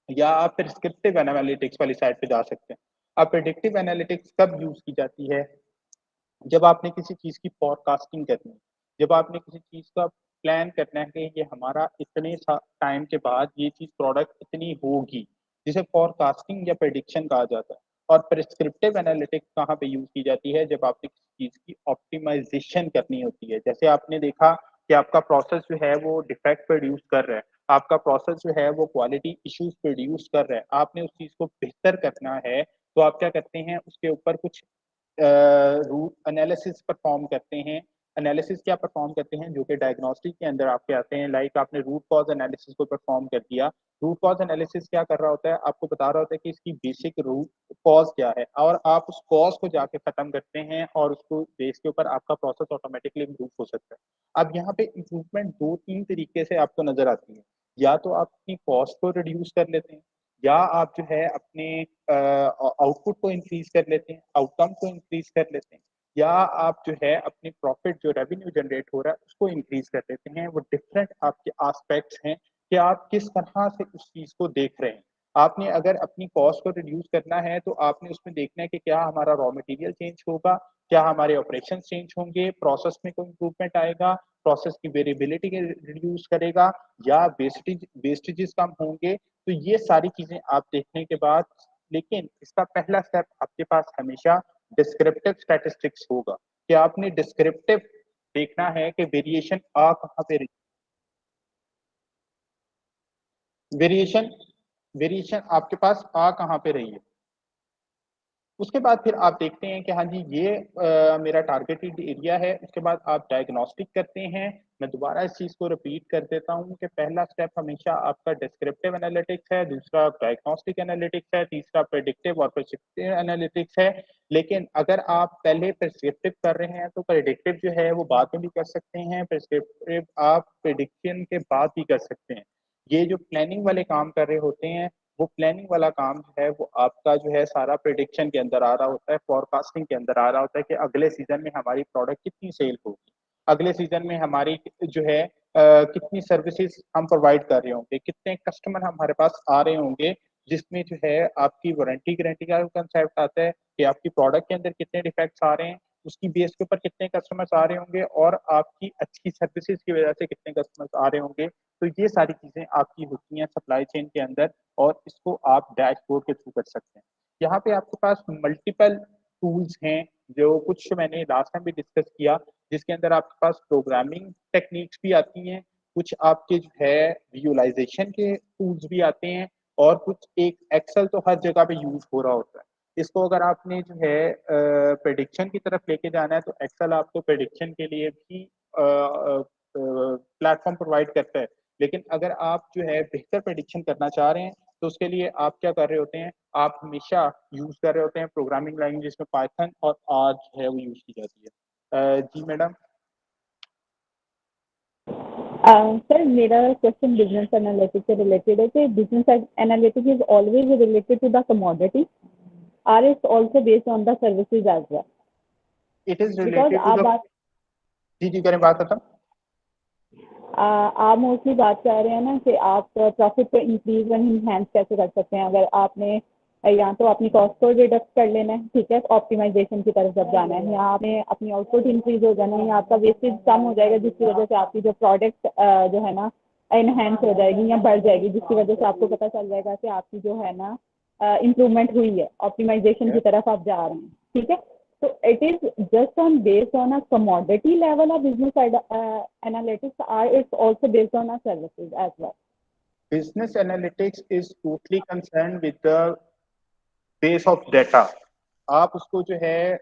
Speaker 2: या आप प्रिस्क्रिप्टिव एनालिटिक्स वाली साइड पे जा सकते हैं। अब प्रेडिक्टिव एनालिटिक्स कब यूज की जाती है, जब आपने किसी चीज की फोरकास्टिंग करनी है, जब आपने किसी चीज का प्लान करना है कि ये हमारा इतने टाइम के बाद ये चीज प्रोडक्ट इतनी होगी, जिसे फोरकास्टिंग या प्रेडिक्शन कहा जाता है। और प्रिस्क्रिप्टिव एनालिटिक्स कहाँ पे यूज की जाती है, जब आपने किसी चीज की ऑप्टिमाइजेशन करनी होती है। जैसे आपने देखा कि आपका प्रोसेस जो है वो डिफेक्ट प्रोड्यूस कर रहा है, आपका प्रोसेस जो है वो क्वालिटी इश्यूज प्रोड्यूस कर रहा है, आपने उस चीज को बेहतर करना है। तो आप क्या करते हैं, उसके ऊपर कुछ रूट एनालिसिस परफॉर्म करते हैं। एनालिसिस क्या परफॉर्म करते हैं, जो कि डायग्नोस्टिक के अंदर आपके आते हैं। लाइक आपने रूट कॉज एनालिसिस को परफॉर्म कर दिया। रूट कॉज एनालिसिस क्या कर रहा होता है, आपको बता रहा होता है कि इसकी बेसिक रूट कॉज क्या है, और आप उस कॉज को जाके खत्म करते हैं और उसको बेस के ऊपर आपका प्रोसेस ऑटोमेटिकली इम्प्रूव हो सकता है। अब यहाँ पे इम्प्रूवमेंट दो तीन तरीके से आपको नजर आती है। या तो आप अपनी कॉस्ट को रिड्यूस कर लेते हैं, या आप जो है अपने आउटपुट को इंक्रीज कर लेते हैं, आउटकम को इंक्रीज कर लेते हैं, या आप जो है अपनी प्रॉफिट जो रेवेन्यू जनरेट हो रहा है उसको इंक्रीज कर लेते हैं। वो डिफरेंट आपके एस्पेक्ट्स हैं कि आप किस तरह से उस चीज को देख रहे हैं। आपने अगर अपनी कॉस्ट को रिड्यूस करना है तो आपने उसमें देखना है कि क्या हमारा रॉ मटेरियल चेंज होगा, क्या हमारे ऑपरेशन चेंज होंगे, प्रोसेस में कोई इंप्रूवमेंट आएगा, प्रोसेस की वेरिएबिलिटी रिड्यूस करेगा, या वेस्टेजेस कम होंगे, तो ये सारी चीजें आप देखने के बाद, लेकिन इसका पहला स्टेप आपके पास हमेशा डिस्क्रिप्टिव स्टैटिस्टिक्स होगा कि आपने डिस्क्रिप्टिव देखना है कि वेरिएशन आ कहाँ पे रही, वेरिएशन वेरिएशन आपके पास आ कहाँ पे रही है। उसके बाद फिर आप देखते हैं कि हाँ जी ये मेरा टारगेटेड एरिया है। उसके बाद आप डायग्नोस्टिक करते हैं। मैं दोबारा इस चीज़ को रिपीट कर देता हूँ कि पहला स्टेप हमेशा आपका डिस्क्रिप्टिव एनालिटिक्स है, दूसरा डायग्नोस्टिक एनालिटिक्स है, तीसरा प्रेडिक्टिव और प्रिस्क्रिप्टिव एनालिटिक्स है। लेकिन अगर आप पहले प्रिस्क्रिप्टिव कर रहे हैं तो प्रेडिक्टिव जो है वो बाद में भी कर सकते हैं, प्रिस्क्रिप्टिव आप प्रेडिक्शन के बाद भी कर सकते हैं। ये जो प्लानिंग वाले काम कर रहे होते हैं, वो प्लानिंग वाला काम जो है वो आपका जो है सारा प्रेडिक्शन के अंदर आ रहा होता है, फॉरकास्टिंग के अंदर आ रहा होता है कि अगले सीजन में हमारी प्रोडक्ट कितनी सेल होगी, अगले सीजन में हमारी जो है कितनी सर्विसेज हम प्रोवाइड कर रहे होंगे, कितने कस्टमर हमारे पास आ रहे होंगे, जिसमें जो है आपकी वारंटी गारंटी का कंसेप्ट आता है कि आपकी प्रोडक्ट के अंदर कितने डिफेक्ट्स आ रहे हैं, उसकी बेस के ऊपर कितने कस्टमर्स आ रहे होंगे और आपकी अच्छी सर्विसेज की वजह से कितने कस्टमर्स आ रहे होंगे। तो ये सारी चीजें आपकी होती हैं सप्लाई चेन के अंदर और इसको आप डैशबोर्ड के थ्रू कर सकते हैं। यहाँ पे आपके पास मल्टीपल टूल्स हैं जो कुछ मैंने लास्ट टाइम भी डिस्कस किया, जिसके अंदर आपके पास प्रोग्रामिंग टेक्निक्स भी आती हैं, कुछ आपके जो है विजुअलाइजेशन के टूल्स भी आते हैं और कुछ एक एक्सेल तो हर जगह पे यूज हो रहा होता है। इसको अगर आपने जो है प्रेडिक्शन की तरफ लेके जाना है तो एक्सेल आपको प्रेडिक्शन के लिए भी प्लेटफॉर्म प्रोवाइड करता है। लेकिन अगर आप जो है बेहतर प्रेडिक्शन करना चाह रहे हैं तो उसके लिए आप क्या कर रहे होते हैं, आप हमेशा यूज कर रहे होते हैं प्रोग्रामिंग लैंग्वेज जिसमें पाइथन और आर जो है वो यूज की जाती है। जी मैडम।
Speaker 3: सर मेरा क्वेश्चन बिजनेस एनालिटिक्स से रिलेटेड है कि business analytics is always related to the commodity or it's also based on the services as well.
Speaker 2: It is
Speaker 3: because
Speaker 2: related to
Speaker 3: आप
Speaker 2: द,
Speaker 3: बात
Speaker 2: जी जी करें बात खत्म।
Speaker 3: आप मोस्टली बात कर रहे हैं ना कि आप प्रॉफिट को इंक्रीज और इनहेंस कैसे कर सकते हैं। अगर आपने या तो अपनी कॉस्ट को रिडक्ट कर लेना है, ठीक है, ऑप्टिमाइजेशन की तरफ जब जाना है, या आपने अपनी आउटपुट इंक्रीज हो जाना है, या आपका वेस्टेज कम हो जाएगा जिसकी वजह से आपकी जो प्रोडक्ट जो है ना इनहेंस हो जाएगी या बढ़ जाएगी, जिसकी वजह से आपको पता चल जाएगा कि आपकी जो है ना इम्प्रूवमेंट हुई है, ऑप्टिमाइजेशन की तरफ आप जा रहे हैं, ठीक है। So it is just based on a commodity level of business analytics, or it's also based on a services as well.
Speaker 2: Business analytics is totally concerned with the base of data। आप उसको जो है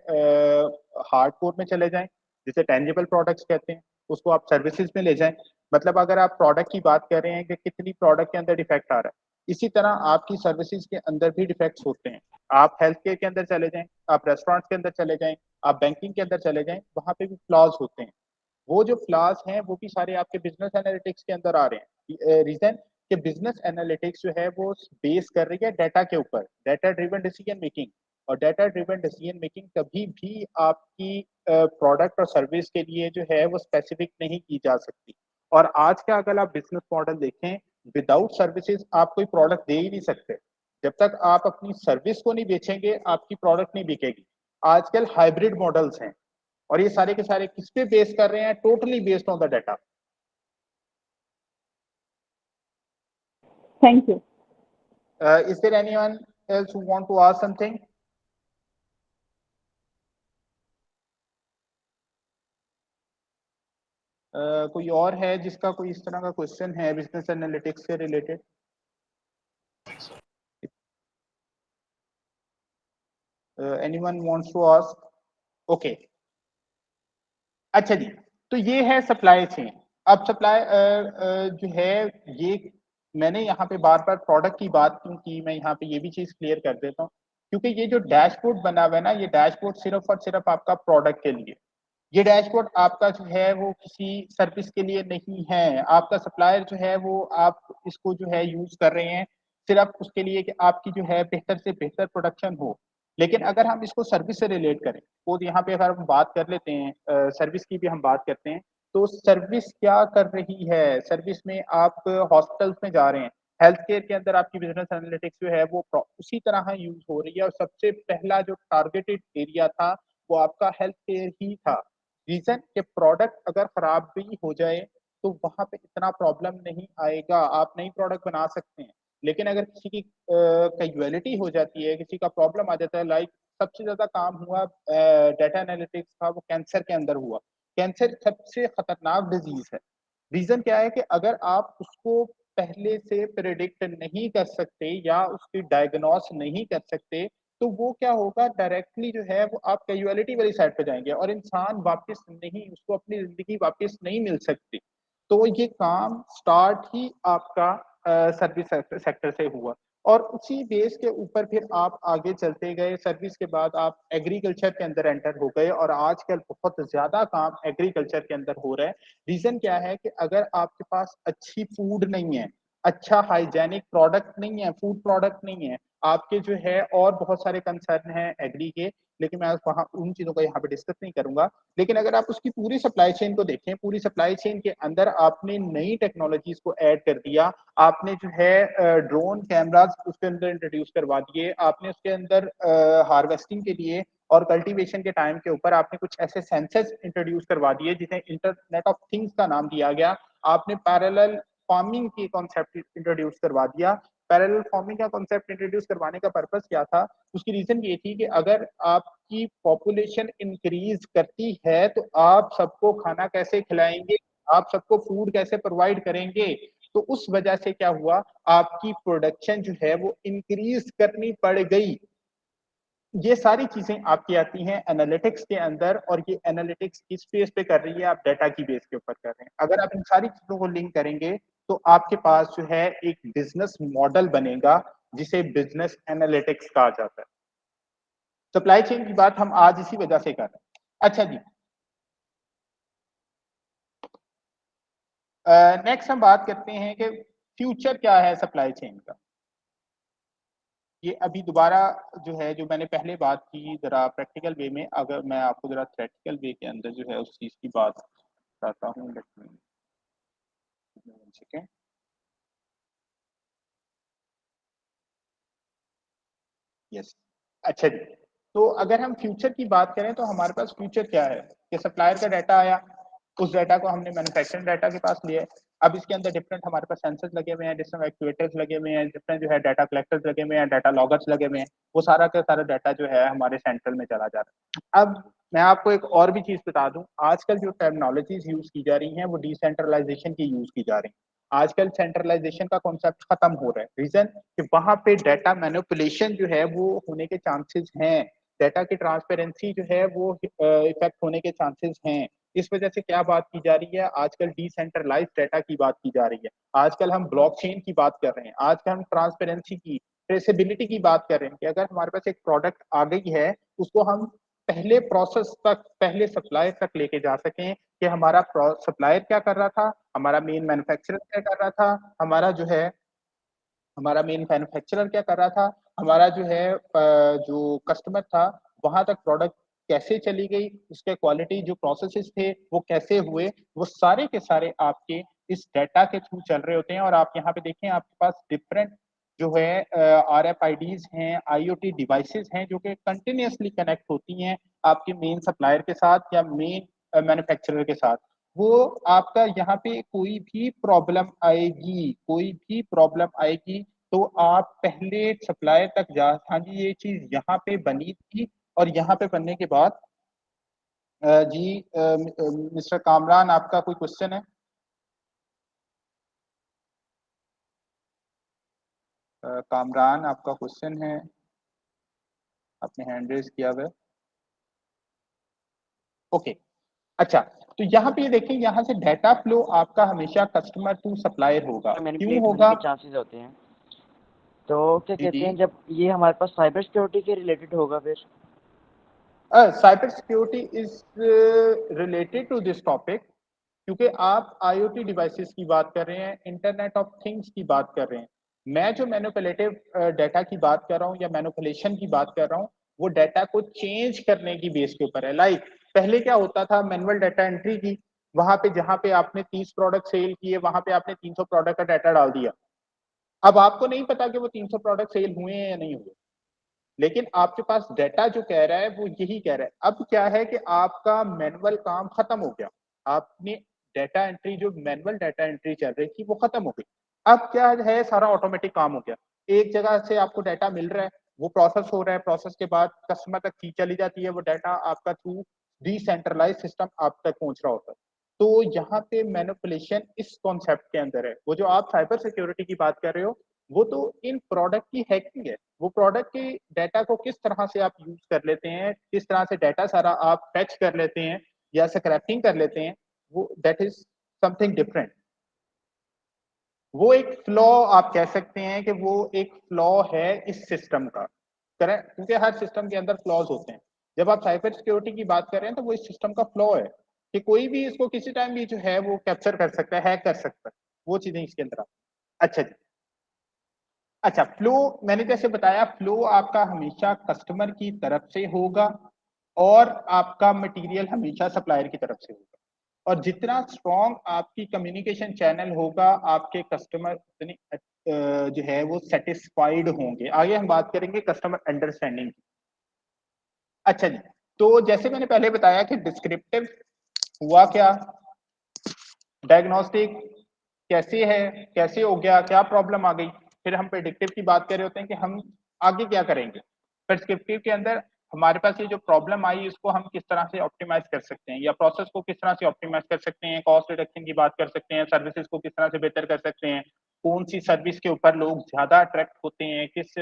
Speaker 2: hard core में चले जाएं, जिसे tangible products कहते हैं, उसको आप सर्विसेज में ले जाएं। मतलब अगर आप प्रोडक्ट की बात कर रहे हैं कि कितनी प्रोडक्ट के अंदर डिफेक्ट आ रहा है, इसी तरह आपकी सर्विसेज के अंदर भी डिफेक्ट्स होते हैं। आप हेल्थ केयर के अंदर चले जाएं, आप रेस्टोरेंट के अंदर चले जाएं, आप बैंकिंग के अंदर चले जाएं, वहां पे भी फ्लॉज होते हैं। वो जो फ्लॉज हैं वो भी सारे आपके बिजनेस एनालिटिक्स के अंदर आ रहे हैं। रीजन कि बिजनेस एनालिटिक्स जो है वो बेस कर रही है डाटा के ऊपर, डाटा ड्रिवन डिसीजन मेकिंग। और डाटा ड्रिवन डिसीजन मेकिंग कभी भी आपकी प्रोडक्ट और सर्विस के लिए जो है वो स्पेसिफिक नहीं की जा सकती। और आज का अगर आप बिजनेस मॉडल देखें, विदाउट सर्विसेज आप कोई प्रोडक्ट दे ही नहीं सकते। जब तक आप अपनी सर्विस को नहीं बेचेंगे आपकी प्रोडक्ट नहीं बिकेगी। आजकल हाइब्रिड मॉडल्स हैं और ये सारे के सारे किस पे बेस कर रहे हैं, totally based on the data.
Speaker 3: Thank you.
Speaker 2: Is there anyone else who want to ask something? कोई और है जिसका कोई इस तरह का क्वेश्चन है बिजनेस एनालिटिक्स से related? Anyone wants to ask? Okay, अच्छा जी, तो ये है सप्लाई चेन। अब सप्लाई जो है ये मैंने यहाँ पे बार बार प्रोडक्ट की बात क्यों की, मैं यहाँ पे ये भी चीज क्लियर कर देता हूँ, क्योंकि ये जो डैशबोर्ड बना हुआ है ना, ये डैशबोर्ड सिर्फ और सिर्फ आपका प्रोडक्ट के लिए। ये डैशबोर्ड आपका जो है वो किसी सर्विस के लिए नहीं है। आपका सप्लायर जो है वो आप इसको जो है यूज कर रहे हैं सिर्फ उसके लिए कि आपकी जो है बेहतर से बेहतर प्रोडक्शन हो। लेकिन अगर हम इसको सर्विस से रिलेट करें तो यहाँ पे अगर हम बात कर लेते हैं, सर्विस की भी हम बात करते हैं, तो सर्विस क्या कर रही है। सर्विस में आप हॉस्पिटल्स में जा रहे हैं, हेल्थ केयर के अंदर आपकी बिजनेस एनालिटिक्स जो है वो उसी तरह यूज हो रही है। और सबसे पहला जो टारगेटेड एरिया था वो आपका हेल्थ केयर ही था। रीजन के प्रोडक्ट अगर खराब भी हो जाए तो वहां पे इतना प्रॉब्लम नहीं आएगा, आप नई प्रोडक्ट बना सकते हैं। लेकिन अगर किसी की कैजुअलिटी हो जाती है, किसी का प्रॉब्लम आ जाता है, लाइक सबसे ज्यादा काम हुआ डाटा एनालिटिक्स का, वो कैंसर के अंदर हुआ। कैंसर सबसे खतरनाक डिजीज है। रीजन क्या है कि अगर आप उसको पहले से प्रेडिक्ट नहीं कर सकते या उसकी डायग्नोस नहीं कर सकते, तो वो क्या होगा, डायरेक्टली जो है वो आप कैजुअलिटी वाली साइड पे जाएंगे और इंसान वापस नहीं, उसको अपनी जिंदगी वापस नहीं मिल सकती। तो ये काम स्टार्ट ही आपका सर्विस सेक्टर से हुआ और उसी बेस के ऊपर फिर आप आगे चलते गए। सर्विस के बाद आप एग्रीकल्चर के अंदर एंटर हो गए और आजकल बहुत ज्यादा काम एग्रीकल्चर के अंदर हो रहा है। रीजन क्या है कि अगर आपके पास अच्छी फूड नहीं है, अच्छा हाइजेनिक प्रोडक्ट नहीं है, फूड प्रोडक्ट नहीं है, आपके जो है और बहुत सारे कंसर्न हैं एग्री के, लेकिन मैं वहां उन चीजों को यहाँ पे डिस्कस नहीं करूंगा। लेकिन अगर आप उसकी पूरी सप्लाई चेन को देखें, पूरी सप्लाई चेन के अंदर आपने नई टेक्नोलॉजीज को ऐड कर दिया। आपने जो है ड्रोन कैमराज उसके अंदर इंट्रोड्यूस करवा दिए, आपने उसके अंदर हार्वेस्टिंग के लिए और कल्टीवेशन के टाइम के ऊपर आपने कुछ ऐसे सेंसर्स इंट्रोड्यूस करवा दिए जिन्हें इंटरनेट ऑफ थिंग्स का नाम दिया गया। आपने पैरेलल फार्मिंग की कॉन्सेप्ट इंट्रोड्यूस करवा दिया। पैरेलल फार्मिंग का कॉन्सेप्ट इंट्रोड्यूस करवाने का पर्पस क्या था? उसकी रीजन ये थी कि अगर आपकी पॉपुलेशन इंक्रीज करती है तो आप सबको खाना कैसे खिलाएंगे, आप सबको फूड कैसे प्रोवाइड करेंगे। तो उस वजह से क्या हुआ, आपकी प्रोडक्शन जो है वो इंक्रीज करनी पड़ गई। ये सारी चीजें आपकी आती हैं एनालिटिक्स के अंदर और ये एनालिटिक्स किस बेस पे कर रही है, आप डाटा की बेस के ऊपर कर रहे हैं। अगर आप इन सारी चीजों को लिंक करेंगे तो आपके पास जो है एक बिजनेस मॉडल बनेगा जिसे बिजनेस एनालिटिक्स कहा जाता है। सप्लाई चेन की बात हम आज इसी वजह से कर रहे हैं। अच्छा जी, नेक्स्ट हम बात करते हैं कि फ्यूचर क्या है सप्लाई चेन का। ये अभी दोबारा जो है, जो मैंने पहले बात की जरा प्रैक्टिकल वे में, अगर मैं आपको जरा प्रैक्टिकल वे के अंदर जो है उस चीज की बात बताता हूँ। सेकेंड, यस, अच्छा जी। तो अगर हम फ्यूचर की बात करें तो हमारे पास फ्यूचर क्या है कि सप्लायर का डाटा आया, उस डाटा को हमने मैन्युफैक्चरिंग डाटा के पास लिया है। अब इसके अंदर डिफरेंट हमारे पास सेंसर्स लगे हुए हैं, डिफरेंट एक्चुएटर्स लगे हुए हैं, डिफरेंट जो है डाटा कलेक्टर्स लगे हुए हैं, डाटा लॉगर्स लगे हुए हैं। वो सारा का सारा डाटा जो है हमारे सेंट्रल में चला जा रहा है। अब मैं आपको एक और भी चीज बता दूं, आजकल जो टेक्नोलॉजीज यूज की जा रही हैं वो डिसेंट्रलाइजेशन की यूज की जा रही हैं। आजकल सेंट्रलाइजेशन का कॉन्सेप्ट खत्म हो रहा है। रीजन कि वहां पे डाटा मैनिपुलेशन जो है वो होने के चांसेस हैं, डाटा की ट्रांसपेरेंसी जो है वो इफेक्ट होने के चांसेस हैं। इस वजह से क्या बात की जा रही है, आजकल डिसेंट्रलाइज डाटा की बात की जा रही है। आजकल हम ब्लॉकचेन की बात कर रहे हैं, आजकल हम ट्रांसपेरेंसी की, ट्रेसेबिलिटी की बात कर रहे हैं कि अगर हमारे पास एक प्रोडक्ट आ गई है उसको हम पहले प्रोसेस तक, पहले सप्लायर तक लेके जा सकें कि हमारा सप्लायर क्या कर रहा था, हमारा मेन मैन्युफैक्चरर क्या कर रहा था, हमारा जो है हमारा मेन मैन्युफैक्चरर क्या कर रहा था, हमारा जो है जो कस्टमर था वहां तक प्रोडक्ट कैसे चली गई, उसके क्वालिटी जो प्रोसेसेस थे वो कैसे हुए, वो सारे के सारे आपके इस डाटा के थ्रू चल रहे होते हैं। और आप यहाँ पे देखें, आपके पास डिफरेंट जो है RFIDs हैं, IoT डिवाइसेस हैं जो कि कंटिन्यूसली कनेक्ट होती हैं आपके मेन सप्लायर के साथ या मेन मैन्युफैक्चरर के साथ। वो आपका यहाँ पे कोई भी प्रॉब्लम आएगी, कोई भी प्रॉब्लम आएगी तो आप पहले सप्लायर तक जा, हाँ जी ये चीज यहाँ पे बनी थी और यहाँ पे बनने के बाद जी मिस्टर कामरान आपका कोई क्वेश्चन है? कामरान आपका क्वेश्चन है, आपने हैंड रेज किया हुआ है। ओके, अच्छा। तो यहाँ पे देखें, यहाँ से डाटा फ्लो आपका हमेशा कस्टमर टू सप्लायर होगा। क्यों
Speaker 5: मैनिपुलेट होने
Speaker 2: होगा?
Speaker 5: के चांसेस होते हैं। तो क्या
Speaker 2: जी
Speaker 5: कहते
Speaker 2: जी,
Speaker 5: हैं, जब ये हमारे पास साइबर सिक्योरिटी के रिलेटेड होगा फिर?
Speaker 2: Cyber security is related to this topic, क्योंकि आप IoT डिवाइसेस की बात कर रहे हैं, इंटरनेट ऑफ थिंग्स की बात कर रहे हैं। मैं जो मैनिपुलेटिव डाटा की बात कर रहा हूँ या मैनिपुलेशन की बात कर रहा हूँ, वो डाटा को चेंज करने की बेस के ऊपर है। लाइक पहले क्या होता था, मैनुअल डाटा एंट्री की, वहां पे जहां पे आपने 30 प्रोडक्ट सेल किए वहां पे आपने 300 प्रोडक्ट का डाटा डाल दिया। अब आपको नहीं पता कि वो 300 प्रोडक्ट सेल हुए हैं या नहीं हुए, लेकिन आपके पास डाटा जो कह रहा है वो यही कह रहा है। अब क्या है कि आपका मैनुअल काम खत्म हो गया, आपने डाटा एंट्री, जो मैनुअल डाटा एंट्री चल रही थी वो खत्म हो गई। अब क्या है, सारा ऑटोमेटिक काम हो गया, एक जगह से आपको डाटा मिल रहा है, वो प्रोसेस हो रहा है, प्रोसेस के बाद कस्टमर तक चीज चली जाती है, वो डाटा आपका थ्रू डिसेंट्रलाइज सिस्टम आप तक पहुंच रहा होता है। तो यहाँ पे मैनिपुलेशन इस कॉन्सेप्ट के अंदर है। वो जो आप साइबर सिक्योरिटी की बात कर रहे हो, वो तो इन प्रोडक्ट की हैकिंग है। वो प्रोडक्ट के डाटा को किस तरह से आप यूज कर लेते हैं, किस तरह से डाटा सारा आप फैच कर लेते हैं या स्क्रैपिंग कर लेते हैं, वो दैट इज समथिंग डिफरेंट। वो एक फ्लॉ आप कह सकते हैं कि वो एक फ्लॉ है इस सिस्टम का, करेक्ट, क्योंकि हर सिस्टम के अंदर फ्लॉज होते हैं। जब आप साइबर सिक्योरिटी की बात कर रहे हैं तो वो इस सिस्टम का फ्लॉ है कि कोई भी इसको किसी टाइम भी जो है वो कैप्चर कर सकता है, हैक कर सकता है, वो चीजें इसके अंदर आती हैं। अच्छा जी, अच्छा, फ्लो मैंने जैसे बताया, फ्लो आपका हमेशा कस्टमर की तरफ से होगा और आपका मटेरियल हमेशा सप्लायर की तरफ से होगा। और जितना स्ट्रॉन्ग आपकी कम्युनिकेशन चैनल होगा, आपके कस्टमर उतने जो है वो सेटिस्फाइड होंगे। आगे हम बात करेंगे कस्टमर अंडरस्टैंडिंग की। अच्छा जी, तो जैसे मैंने पहले बताया कि डिस्क्रिप्टिव हुआ क्या, डायग्नोस्टिक कैसे है, कैसे हो गया, क्या प्रॉब्लम आ गई, फिर हम प्रेडिक्टिव की बात कर रहे होते हैं कि हम आगे क्या करेंगे। प्रिस्क्रिप्टिव के अंदर हमारे पास ये जो प्रॉब्लम आई इसको हम किस तरह से ऑप्टिमाइज कर सकते हैं या प्रोसेस को किस तरह से ऑप्टिमाइज कर सकते हैं, कॉस्ट रिडक्शन की बात कर सकते हैं, सर्विसेज को किस तरह से बेहतर कर सकते हैं, कौन सी सर्विस के ऊपर लोग ज्यादा अट्रैक्ट होते हैं, किस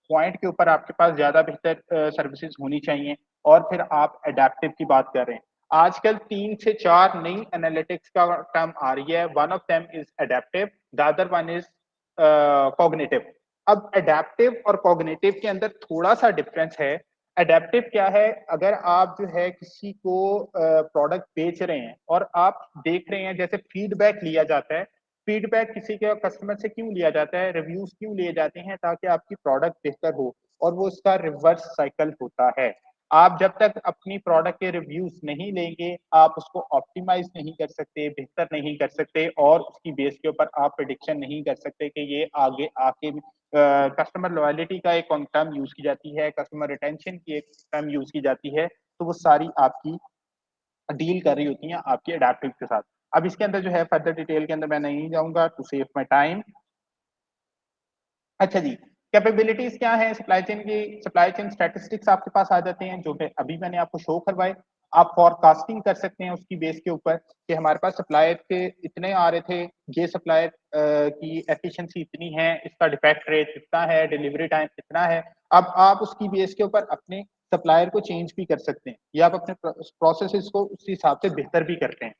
Speaker 2: पॉइंट के ऊपर आपके पास ज्यादा बेहतर सर्विसेज होनी चाहिए। और फिर आप एडेप्टिव की बात कर रहे हैं। आजकल 3 से 4 नई एनालिटिक्स का टर्म आ रही है। One of them is adaptive, the other one is cognitive. अब एडेप्टिव और कॉग्निटिव के अंदर थोड़ा सा डिफरेंस है। एडेप्टिव क्या है, अगर आप जो है किसी को प्रोडक्ट बेच रहे हैं और आप देख रहे हैं, जैसे फीडबैक लिया जाता है, फीडबैक किसी के कस्टमर से क्यों लिया जाता है, रिव्यूज क्यों लिए जाते हैं, ताकि आपकी प्रोडक्ट बेहतर हो, और वो इसका रिवर्स साइकिल होता है। आप जब तक अपनी प्रोडक्ट के रिव्यूज नहीं लेंगे, आप उसको ऑप्टिमाइज नहीं कर सकते, बेहतर नहीं कर सकते, और उसकी बेस के ऊपर आप प्रिडिक्शन नहीं कर सकते कि ये आगे आके कस्टमर लॉयलिटी का एक टर्म यूज की जाती है, कस्टमर रिटेंशन की एक टर्म यूज की जाती है, तो वो सारी आपकी डील कर रही होती हैं आपके एडेप्टिव के साथ। अब इसके अंदर जो है फर्दर डिटेल के अंदर मैं नहीं जाऊंगा टू सेव माई टाइम। अच्छा जी, कैपेबिलिटीज क्या है सप्लाई चेन की, सप्लाई चेन स्टैटिस्टिक्स आपके पास आ जाते हैं जो अभी मैंने आपको शो करवाए। आप फॉरकास्टिंग कर सकते हैं उसकी बेस के ऊपर कि हमारे पास सप्लायर के इतने आ रहे थे, ये सप्लायर की एफिशिएंसी इतनी है, इसका डिफेक्ट रेट इतना है, डिलीवरी टाइम इतना है। अब आप उसकी बेस के ऊपर अपने सप्लायर को चेंज भी कर सकते हैं या आप अपने प्रोसेसेस को उस हिसाब से बेहतर भी करते हैं।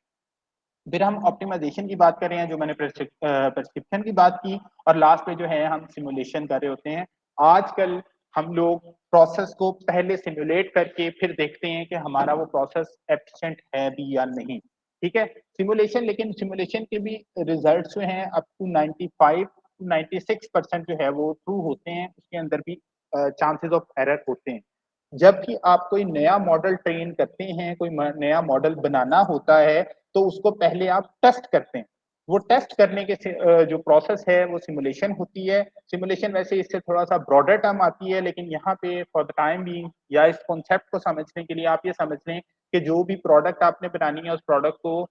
Speaker 2: फिर हम ऑप्टिमाइजेशन की बात कर रहे हैं, जो मैंने प्रिस्क्रिप्शन की बात की, और लास्ट पे जो है हम सिमुलेशन कर रहे होते हैं। आजकल हम लोग प्रोसेस को पहले सिमुलेट करके फिर देखते हैं कि हमारा वो प्रोसेस एफिशिएंट है भी या नहीं। ठीक है, सिमुलेशन, लेकिन सिमुलेशन के भी रिजल्ट्स जो हैं अप टू 95 to 96% जो है वो ट्रू होते हैं, उसके अंदर भी चांसेस ऑफ एरर होते हैं। जबकि आप कोई नया मॉडल ट्रेन करते हैं, कोई नया मॉडल बनाना होता है, तो उसको पहले आप टेस्ट करते हैं। वो टेस्ट करने के जो प्रोसेस है वो सिमुलेशन होती है। सिमुलेशन वैसे इससे थोड़ा सा ब्रॉडर टर्म आती है, लेकिन यहाँ पे फॉर द टाइम बीइंग या इस कॉन्सेप्ट को समझने के लिए आप ये समझ लें कि जो भी प्रोडक्ट आपने बनानी है, उस प्रोडक्ट को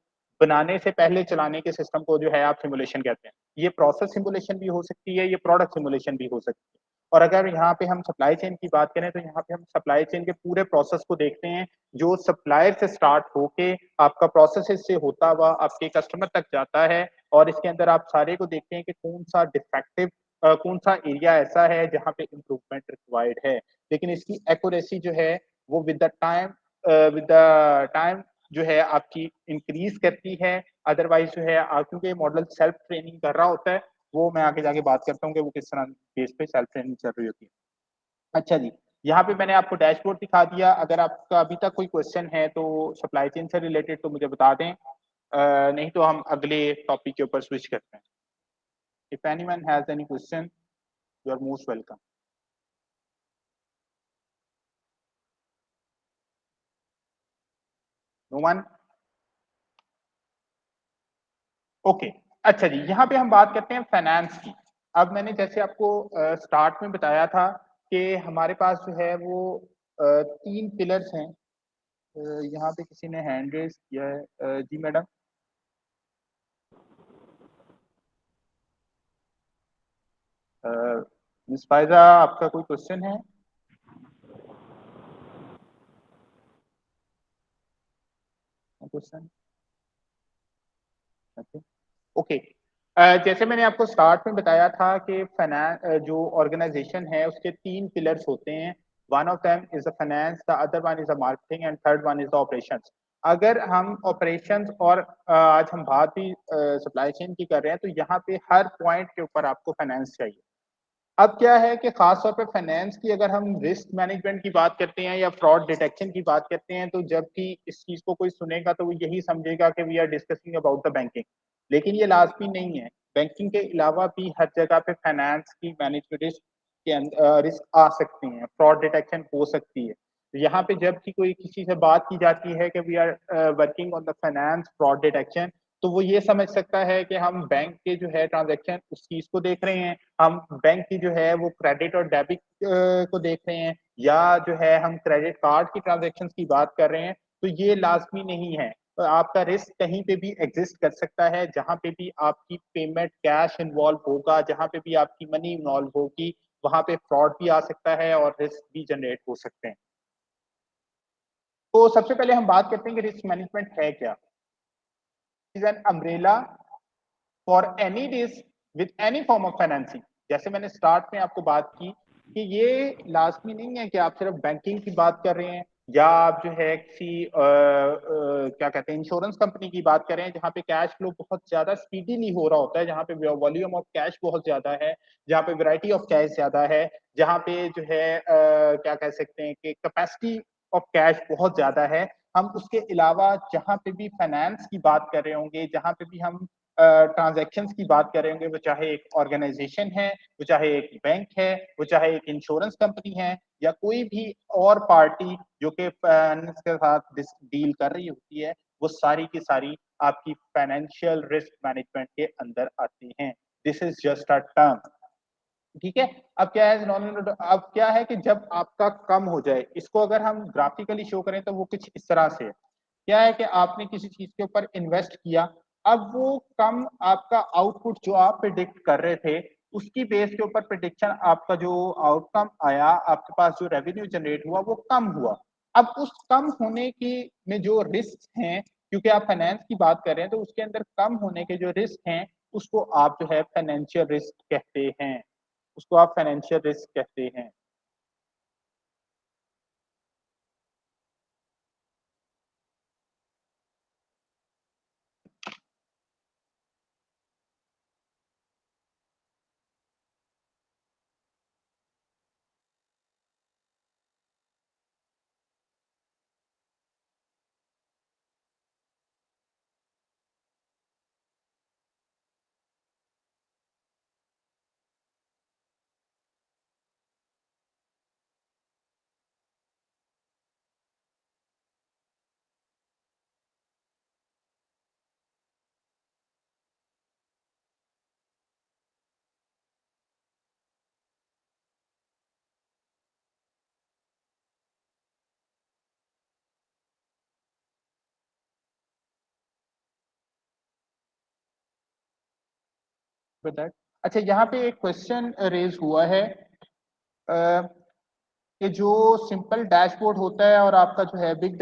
Speaker 2: बनाने से पहले चलाने के सिस्टम को जो है आप सिमुलेशन कहते हैं। ये प्रोसेस सिमुलेशन भी हो सकती है, ये प्रोडक्ट सिमुलेशन भी हो सकती है। और अगर यहाँ पे हम सप्लाई चेन की बात करें, तो यहाँ पे हम सप्लाई चेन के पूरे प्रोसेस को देखते हैं, जो सप्लायर से स्टार्ट होके आपका प्रोसेस से होता हुआ आपके कस्टमर तक जाता है। और इसके अंदर आप सारे को देखते हैं कि कौन सा डिफेक्टिव, कौन सा एरिया ऐसा है जहाँ पे इम्प्रूवमेंट रिक्वायर्ड है। लेकिन इसकी एक्यूरेसी जो है वो विद द टाइम जो है आपकी इंक्रीज करती है। अदरवाइज जो है क्योंकि मॉडल सेल्फ ट्रेनिंग कर रहा होता है, वो मैं आगे जाके बात करता हूँ कि वो किस तरह बेस पे सेल्फ ट्रेनिंग चल रही होती है। अच्छा जी, यहाँ पे मैंने आपको डैशबोर्ड दिखा दिया। अगर आपका अभी तक कोई क्वेश्चन है तो सप्लाई चेन से रिलेटेड तो मुझे बता दें, नहीं तो हम अगले टॉपिक के ऊपर स्विच करते हैं। If anyone has any question, you are most welcome. No one? Okay. अच्छा जी, यहाँ पे हम बात करते हैं फाइनेंस की। अब मैंने जैसे आपको स्टार्ट में बताया था कि हमारे पास जो है वो 3 पिलर्स हैं। यहाँ पे किसी ने हैंड रेज किया है, जी मैडम। मिस फायजा, आपका कोई क्वेश्चन है? क्वेश्चन? ओके। जैसे मैंने आपको स्टार्ट में बताया था कि फाइनेंस जो ऑर्गेनाइजेशन है उसके तीन पिलर्स होते हैं। One of them is the finance, the other one is the marketing and third one is the operations. अगर हम ऑपरेशंस और आज हम बात भी सप्लाई चेन की कर रहे हैं तो यहाँ पे हर पॉइंट के ऊपर आपको फाइनेंस चाहिए। अब क्या है कि खासतौर पे फाइनेंस की अगर हम रिस्क मैनेजमेंट की बात करते हैं या फ्रॉड डिटेक्शन की बात करते हैं तो जब भी इस चीज को कोई सुनेगा तो वो यही समझेगा कि we are discussing about the banking, लेकिन ये लाजमी नहीं है। बैंकिंग के अलावा भी हर जगह पे फाइनेंस की मैनेजमेंट रिस्क के अंदर रिस्क आ सकती हैं, फ्रॉड डिटेक्शन हो सकती है। तो यहाँ पे जब भी कोई किसी से बात की जाती है कि we are working on the finance fraud detection, तो वो ये समझ सकता है कि हम बैंक के जो है ट्रांजैक्शन उस चीज को देख रहे हैं, हम बैंक की जो है वो क्रेडिट और डेबिट को देख रहे हैं, या जो है हम क्रेडिट कार्ड की ट्रांजैक्शन की बात कर रहे हैं। तो ये लाजमी नहीं है। तो आपका रिस्क कहीं पे भी एग्जिस्ट कर सकता है, जहां पे भी आपकी पेमेंट कैश इन्वॉल्व होगा, जहां पे भी आपकी मनी इन्वॉल्व होगी, वहां पे फ्रॉड भी आ सकता है और रिस्क भी जनरेट हो सकते हैं। तो सबसे पहले हम बात करते हैं कि रिस्क मैनेजमेंट है क्या। Is an umbrella for any risk with any form of financing. जैसे मैंने स्टार्ट में आपको बात की कि ये लाजमी नहीं है कि आप सिर्फ बैंकिंग की बात कर रहे हैं या आप जो है किसी क्या कहते हैं इंश्योरेंस कंपनी की बात कर रहे हैं जहाँ पे कैश फ्लो बहुत ज्यादा स्पीडीली हो रहा होता है, जहाँ पे वॉल्यूम ऑफ कैश बहुत ज्यादा है, जहाँ पे वैरायटी ऑफ कैश ज्यादा है, जहाँ पे जो है क्या कह सकते हैं कि कैपेसिटी ऑफ कैश बहुत ज्यादा है। हम उसके अलावा जहाँ पे भी फाइनेंस की बात कर रहे होंगे, जहाँ पे भी हम ट्रांजैक्शंस की बात करेंगे, वो चाहे एक ऑर्गेनाइजेशन है, वो चाहे एक बैंक है, वो चाहे एक इंश्योरेंस कंपनी है, या कोई भी और पार्टी जो कि फाइनेंस के साथ डील कर रही होती है, वो सारी की सारी आपकी फाइनेंशियल रिस्क मैनेजमेंट के अंदर आती हैं। This is just a term. ठीक है। अब क्या है अब क्या है कि जब आपका कम हो जाए, इसको अगर हम ग्राफिकली शो करें तो वो कुछ इस तरह से है। क्या है कि आपने किसी चीज के ऊपर इन्वेस्ट किया, अब वो कम आपका आउटपुट जो आप प्रिडिक्ट कर रहे थे उसकी बेस के ऊपर प्रिडिक्शन आपका जो आउटकम आया, आपके पास जो रेवेन्यू जनरेट हुआ वो कम हुआ। अब उस कम होने की में जो रिस्क हैं, क्योंकि आप फाइनेंस की बात कर रहे हैं तो उसके अंदर कम होने के जो रिस्क हैं उसको आप जो है फाइनेंशियल रिस्क कहते हैं, उसको आप फाइनेंशियल रिस्क कहते हैं। अच्छा, यहाँ पे एक क्वेश्चन रेज हुआ है कि जो सिंपल डैशबोर्ड होता है और आपका जो है बिग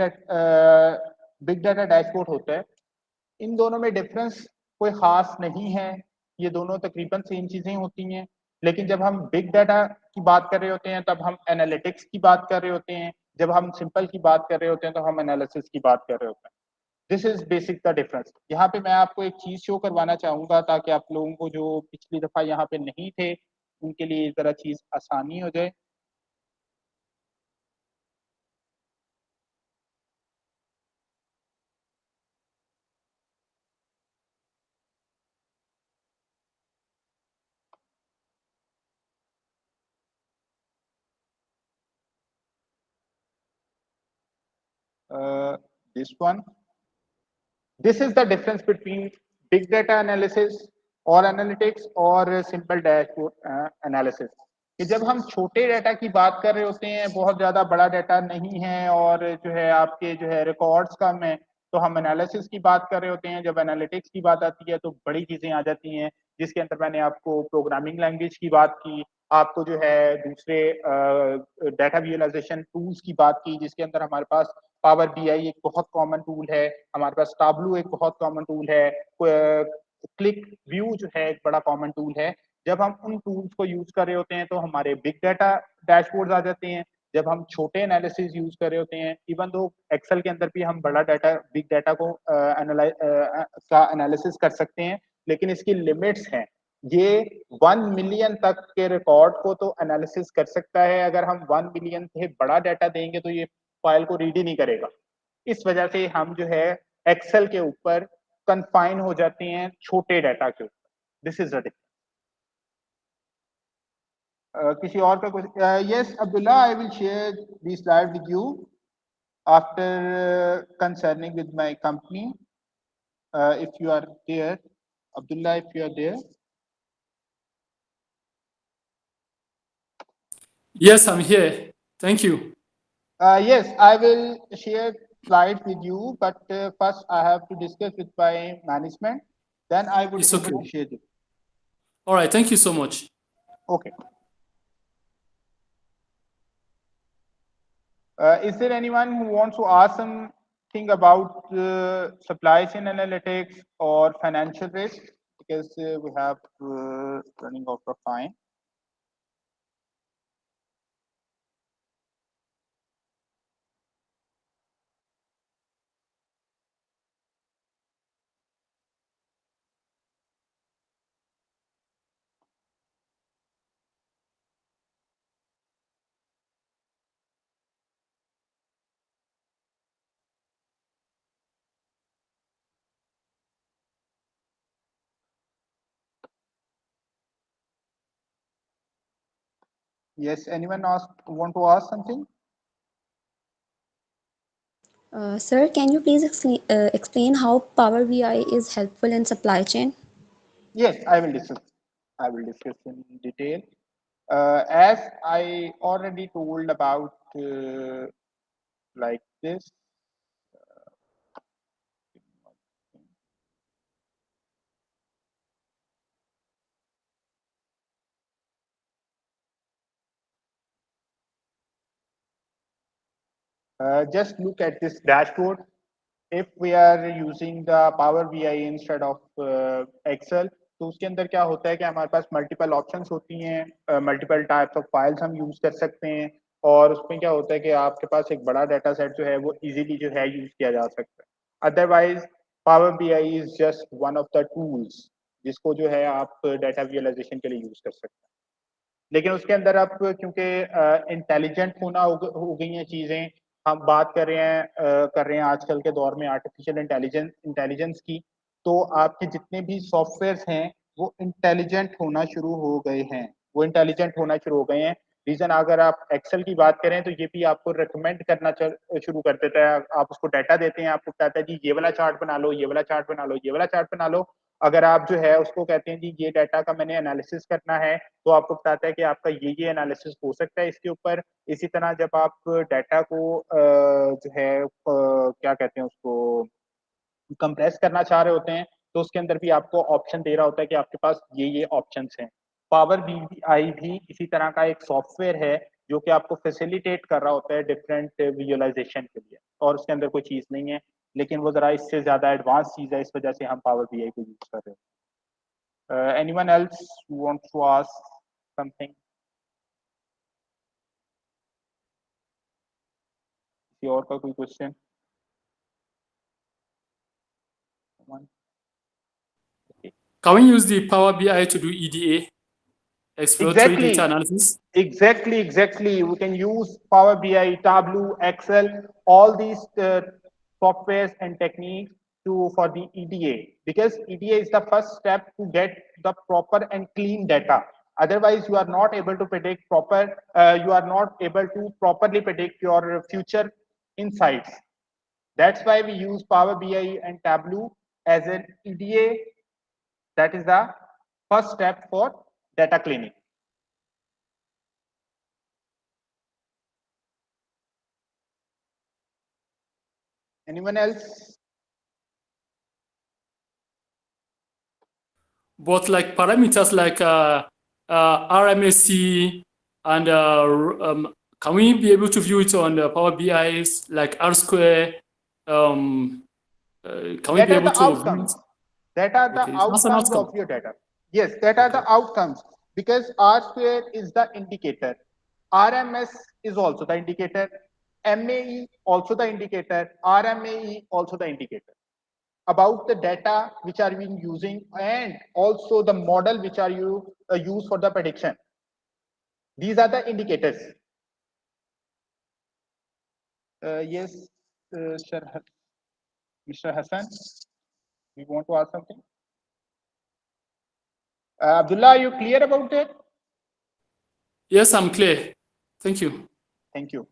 Speaker 2: डाटा डैशबोर्ड होता है, इन दोनों में डिफरेंस कोई खास नहीं है। ये दोनों तकरीबन सेम चीजें होती हैं, लेकिन जब हम बिग डाटा की बात कर रहे होते हैं तब हम एनालिटिक्स की बात कर रहे होते हैं, जब हम सिंपल की बात कर रहे होते हैं तो हम एनालिसिस की बात कर रहे होते हैं। This is basic the difference. यहाँ पे मैं आपको एक चीज शो करवाना चाहूंगा ताकि आप लोगों को जो पिछली दफा यहाँ पे नहीं थे उनके लिए जरा चीज आसानी हो जाए। This one, this is the difference between big data analysis और एनालिटिक्स और सिंपल डैशबोर्ड एनालिसिस। कि जब हम छोटे डाटा की बात कर रहे होते हैं, बहुत ज्यादा बड़ा डाटा नहीं है और जो है आपके जो है रिकॉर्ड्स कम है, तो हम एनालिसिस की बात कर रहे होते हैं, जब एनालिटिक्स की बात आती है तो बड़ी चीज़ें आ जाती हैं, जिसके अंदर मैंने आपको प्रोग्रामिंग लैंग्वेज की बात की, आपको जो है दूसरे डाटा विजुअलाइजेशन टूल्स की बात की, जिसके अंदर हमारे पास पावर बीआई एक बहुत कॉमन टूल है, हमारे पास टाब्लू एक बहुत कॉमन टूल है, क्लिक व्यू जो है एक बड़ा कॉमन टूल है। जब हम उन टूल्स को यूज कर रहे होते हैं तो हमारे बिग डाटा डैशबोर्ड्स आ जाते हैं। जब हम छोटे एनालिसिस यूज कर रहे होते हैं, इवन दो एक्सेल के अंदर भी हम बड़ा डाटा बिग डाटा को का एनालिसिस कर सकते हैं, लेकिन इसकी लिमिट्स हैं। ये 1 मिलियन तक के रिकॉर्ड को तो एनालिसिस कर सकता है, अगर हम 1 मिलियन से बड़ा डाटा देंगे तो ये फाइल को रीड ही नहीं करेगा। इस वजह से हम जो है एक्सेल के ऊपर कन्फाइन हो जाते हैं छोटे डाटा के ऊपर। This is the difference. किसी और का कुछ? Yes Abdullah, I will share the slide with you after concerning with my company, if you are there, Abdullah, if you are there.
Speaker 6: Yes, I'm here. Thank you.
Speaker 2: Yes, I will share slides with you, but first I have to discuss with my management. Then I would
Speaker 6: It's
Speaker 2: able
Speaker 6: okay.
Speaker 2: to share it.
Speaker 6: All right. Thank you so much.
Speaker 2: Okay. Is there anyone who wants to ask something about supply chain analytics or financial risk? Because we have running out of time. Yes, anyone want to ask something?
Speaker 1: Sir, can you please explain how Power BI is helpful in supply chain?
Speaker 2: Yes, I will discuss. I will discuss in detail. As I already told about like this. Just look at this dashboard. If we are using the Power BI instead of Excel, तो उसके अंदर क्या होता है कि हमारे पास multiple options होती हैं, मल्टीपल टाइप्स ऑफ फाइल्स हम यूज कर सकते हैं, और उसमें क्या होता है कि आपके पास एक बड़ा डाटा सेट जो है वो इजीली जो है यूज किया जा सकता है। Otherwise power BI is just one of the tools जिसको जो है आप डाटा विजुअलाइजेशन के लिए यूज कर सकते हैं। लेकिन उसके अंदर अब क्योंकि इंटेलिजेंट होना हो गई हैं चीजें, हम बात कर रहे हैं आजकल के दौर में आर्टिफिशियल इंटेलिजेंस की, तो आपके जितने भी सॉफ्टवेयर हैं वो इंटेलिजेंट होना शुरू हो गए हैं, वो इंटेलिजेंट होना शुरू हो गए हैं। रीजन, अगर आप एक्सेल की बात करें तो ये भी आपको रिकमेंड करना शुरू कर देता है। आप उसको डाटा देते हैं, आपको कहता है जी ये वाला चार्ट बना लो, ये वाला चार्ट बना लो, ये वाला चार्ट बना लो। अगर आप जो है उसको कहते हैं जी ये डाटा का मैंने एनालिसिस करना है, तो आपको बताता है कि आपका ये एनालिसिस हो सकता है इसके ऊपर। इसी तरह जब आप डाटा को जो है क्या कहते हैं उसको कंप्रेस करना चाह रहे होते हैं, तो उसके अंदर भी आपको ऑप्शन दे रहा होता है कि आपके पास ये ऑप्शंस हैं। पावर बीआई भी इसी तरह का एक सॉफ्टवेयर है जो कि आपको फैसिलिटेट कर रहा होता है डिफरेंट विजुअलाइजेशन के लिए, और उसके अंदर कोई चीज़ नहीं है, लेकिन वो ज़रा इससे ज़्यादा एडवांस चीज़ है, इस वजह से हम पावर बीआई को यूज़ कर रहे हैं। Anyone else who wants to ask something? किसी और का कोई question?
Speaker 6: Can we use the Power BI to do EDA, exploratory data analysis?
Speaker 2: Exactly. We can use Power BI, Tableau, Excel, all these softwares and techniques for the EDA, because EDA is the first step to get the proper and clean data. Otherwise, you are not able to predict you are not able to properly predict your future insights. That's why we use Power BI and Tableau as an EDA. That is the first step for data cleaning. Anyone else?
Speaker 6: both like parameters like RMSC and can we be able to view it on the Power BI's like R square? Can we
Speaker 2: That
Speaker 6: be
Speaker 2: are
Speaker 6: able
Speaker 2: the
Speaker 6: to view
Speaker 2: outcomes.
Speaker 6: it?
Speaker 2: That are the
Speaker 6: Okay, that's an
Speaker 2: outcomes
Speaker 6: outcome.
Speaker 2: of your data. Yes, that are the outcomes, because R square is the indicator. RMS is also the indicator. MAE also the indicator. RMAE also the indicator about the data which are being using, and also the model which are you use for the prediction. These are the indicators. Yes, Mr. Hassan, you want to ask something? Abdullah, are you clear about it?
Speaker 6: Yes, I'm clear. Thank you.
Speaker 2: Thank you.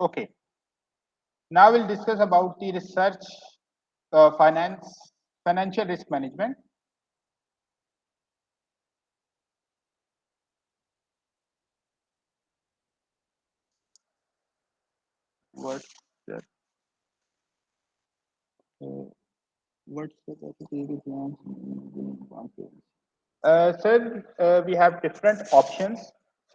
Speaker 2: Okay. Now we'll discuss about the research, financial risk management. What's that? What's sir, we have different options.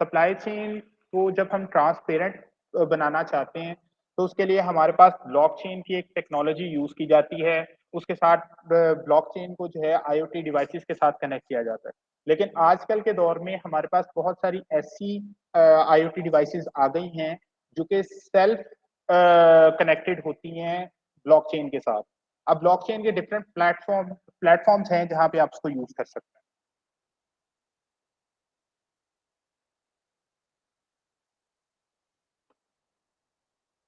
Speaker 2: Supply chain को जब हम transparent बनाना चाहते हैं तो उसके लिए हमारे पास blockchain की एक टेक्नोलॉजी यूज की जाती है। उसके साथ ब्लॉकचेन को जो है आईओटी डिवाइसेस के साथ कनेक्ट किया जाता है। लेकिन आजकल के दौर में हमारे पास बहुत सारी ऐसी आईओटी डिवाइसेस आ गई हैं जो कि सेल्फ कनेक्टेड होती हैं ब्लॉकचेन के साथ। अब ब्लॉकचेन के डिफरेंट प्लेटफॉर्म्स हैं जहां पे आप उसको यूज कर सकते हैं।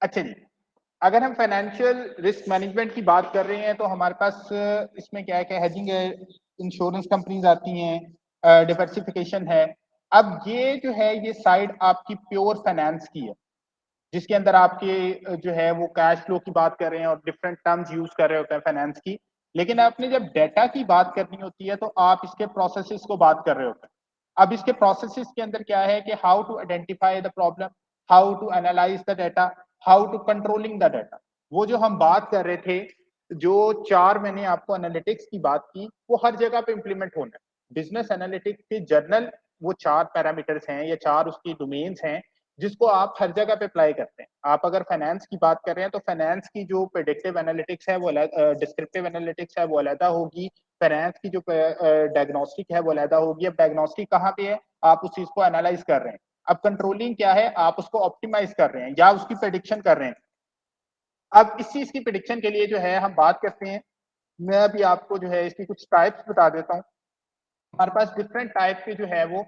Speaker 2: अच्छा जी, अगर हम फाइनेंशियल रिस्क मैनेजमेंट की बात कर रहे हैं तो हमारे पास इसमें क्या है कि हेजिंग है, इंश्योरेंस कंपनीज आती हैं, डिवर्सिफिकेशन है। अब ये जो है ये साइड आपकी प्योर फाइनेंस की है, जिसके अंदर आपके जो है वो कैश फ्लो की बात कर रहे हैं और डिफरेंट टर्म्स यूज कर रहे होते हैं फाइनेंस की। लेकिन आपने जब डाटा की बात करनी होती है तो आप इसके प्रोसेसेस को बात कर रहे होते हैं। अब इसके प्रोसेसेस के अंदर क्या है कि how to identify the problem, how to analyse the data, how to controlling the data. वो जो हम बात कर रहे थे, जो 4 मैंने आपको एनालिटिक्स की बात की, वो हर जगह पे इंप्लीमेंट होना है। बिजनेस एनालिटिक्स के जर्नल वो 4 पैरामीटर्स हैं या 4 उसकी डोमेन्स हैं जिसको आप हर जगह पे अप्लाई करते हैं। आप अगर फाइनेंस की बात कर रहे हैं तो फाइनेंस की जो प्रेडिक्टिव एनालिटिक्स है वो डिस्क्रिप्टिव एनालिटिक्स है वो अलग होगी। फाइनेंस की जो डायग्नोस्टिक है वो अलग होगी। अब डायग्नोस्टिक कहाँ पे है, आप उस चीज को एनालाइज कर रहे हैं। अब कंट्रोलिंग क्या है, आप उसको ऑप्टिमाइज कर रहे हैं या उसकी प्रेडिक्शन कर रहे हैं। अब इस चीज की प्रेडिक्शन के लिए जो है हम बात करते हैं, मैं अभी आपको जो है इसकी कुछ टाइप्स बता देता हूँ। हमारे पास डिफरेंट टाइप के जो है वो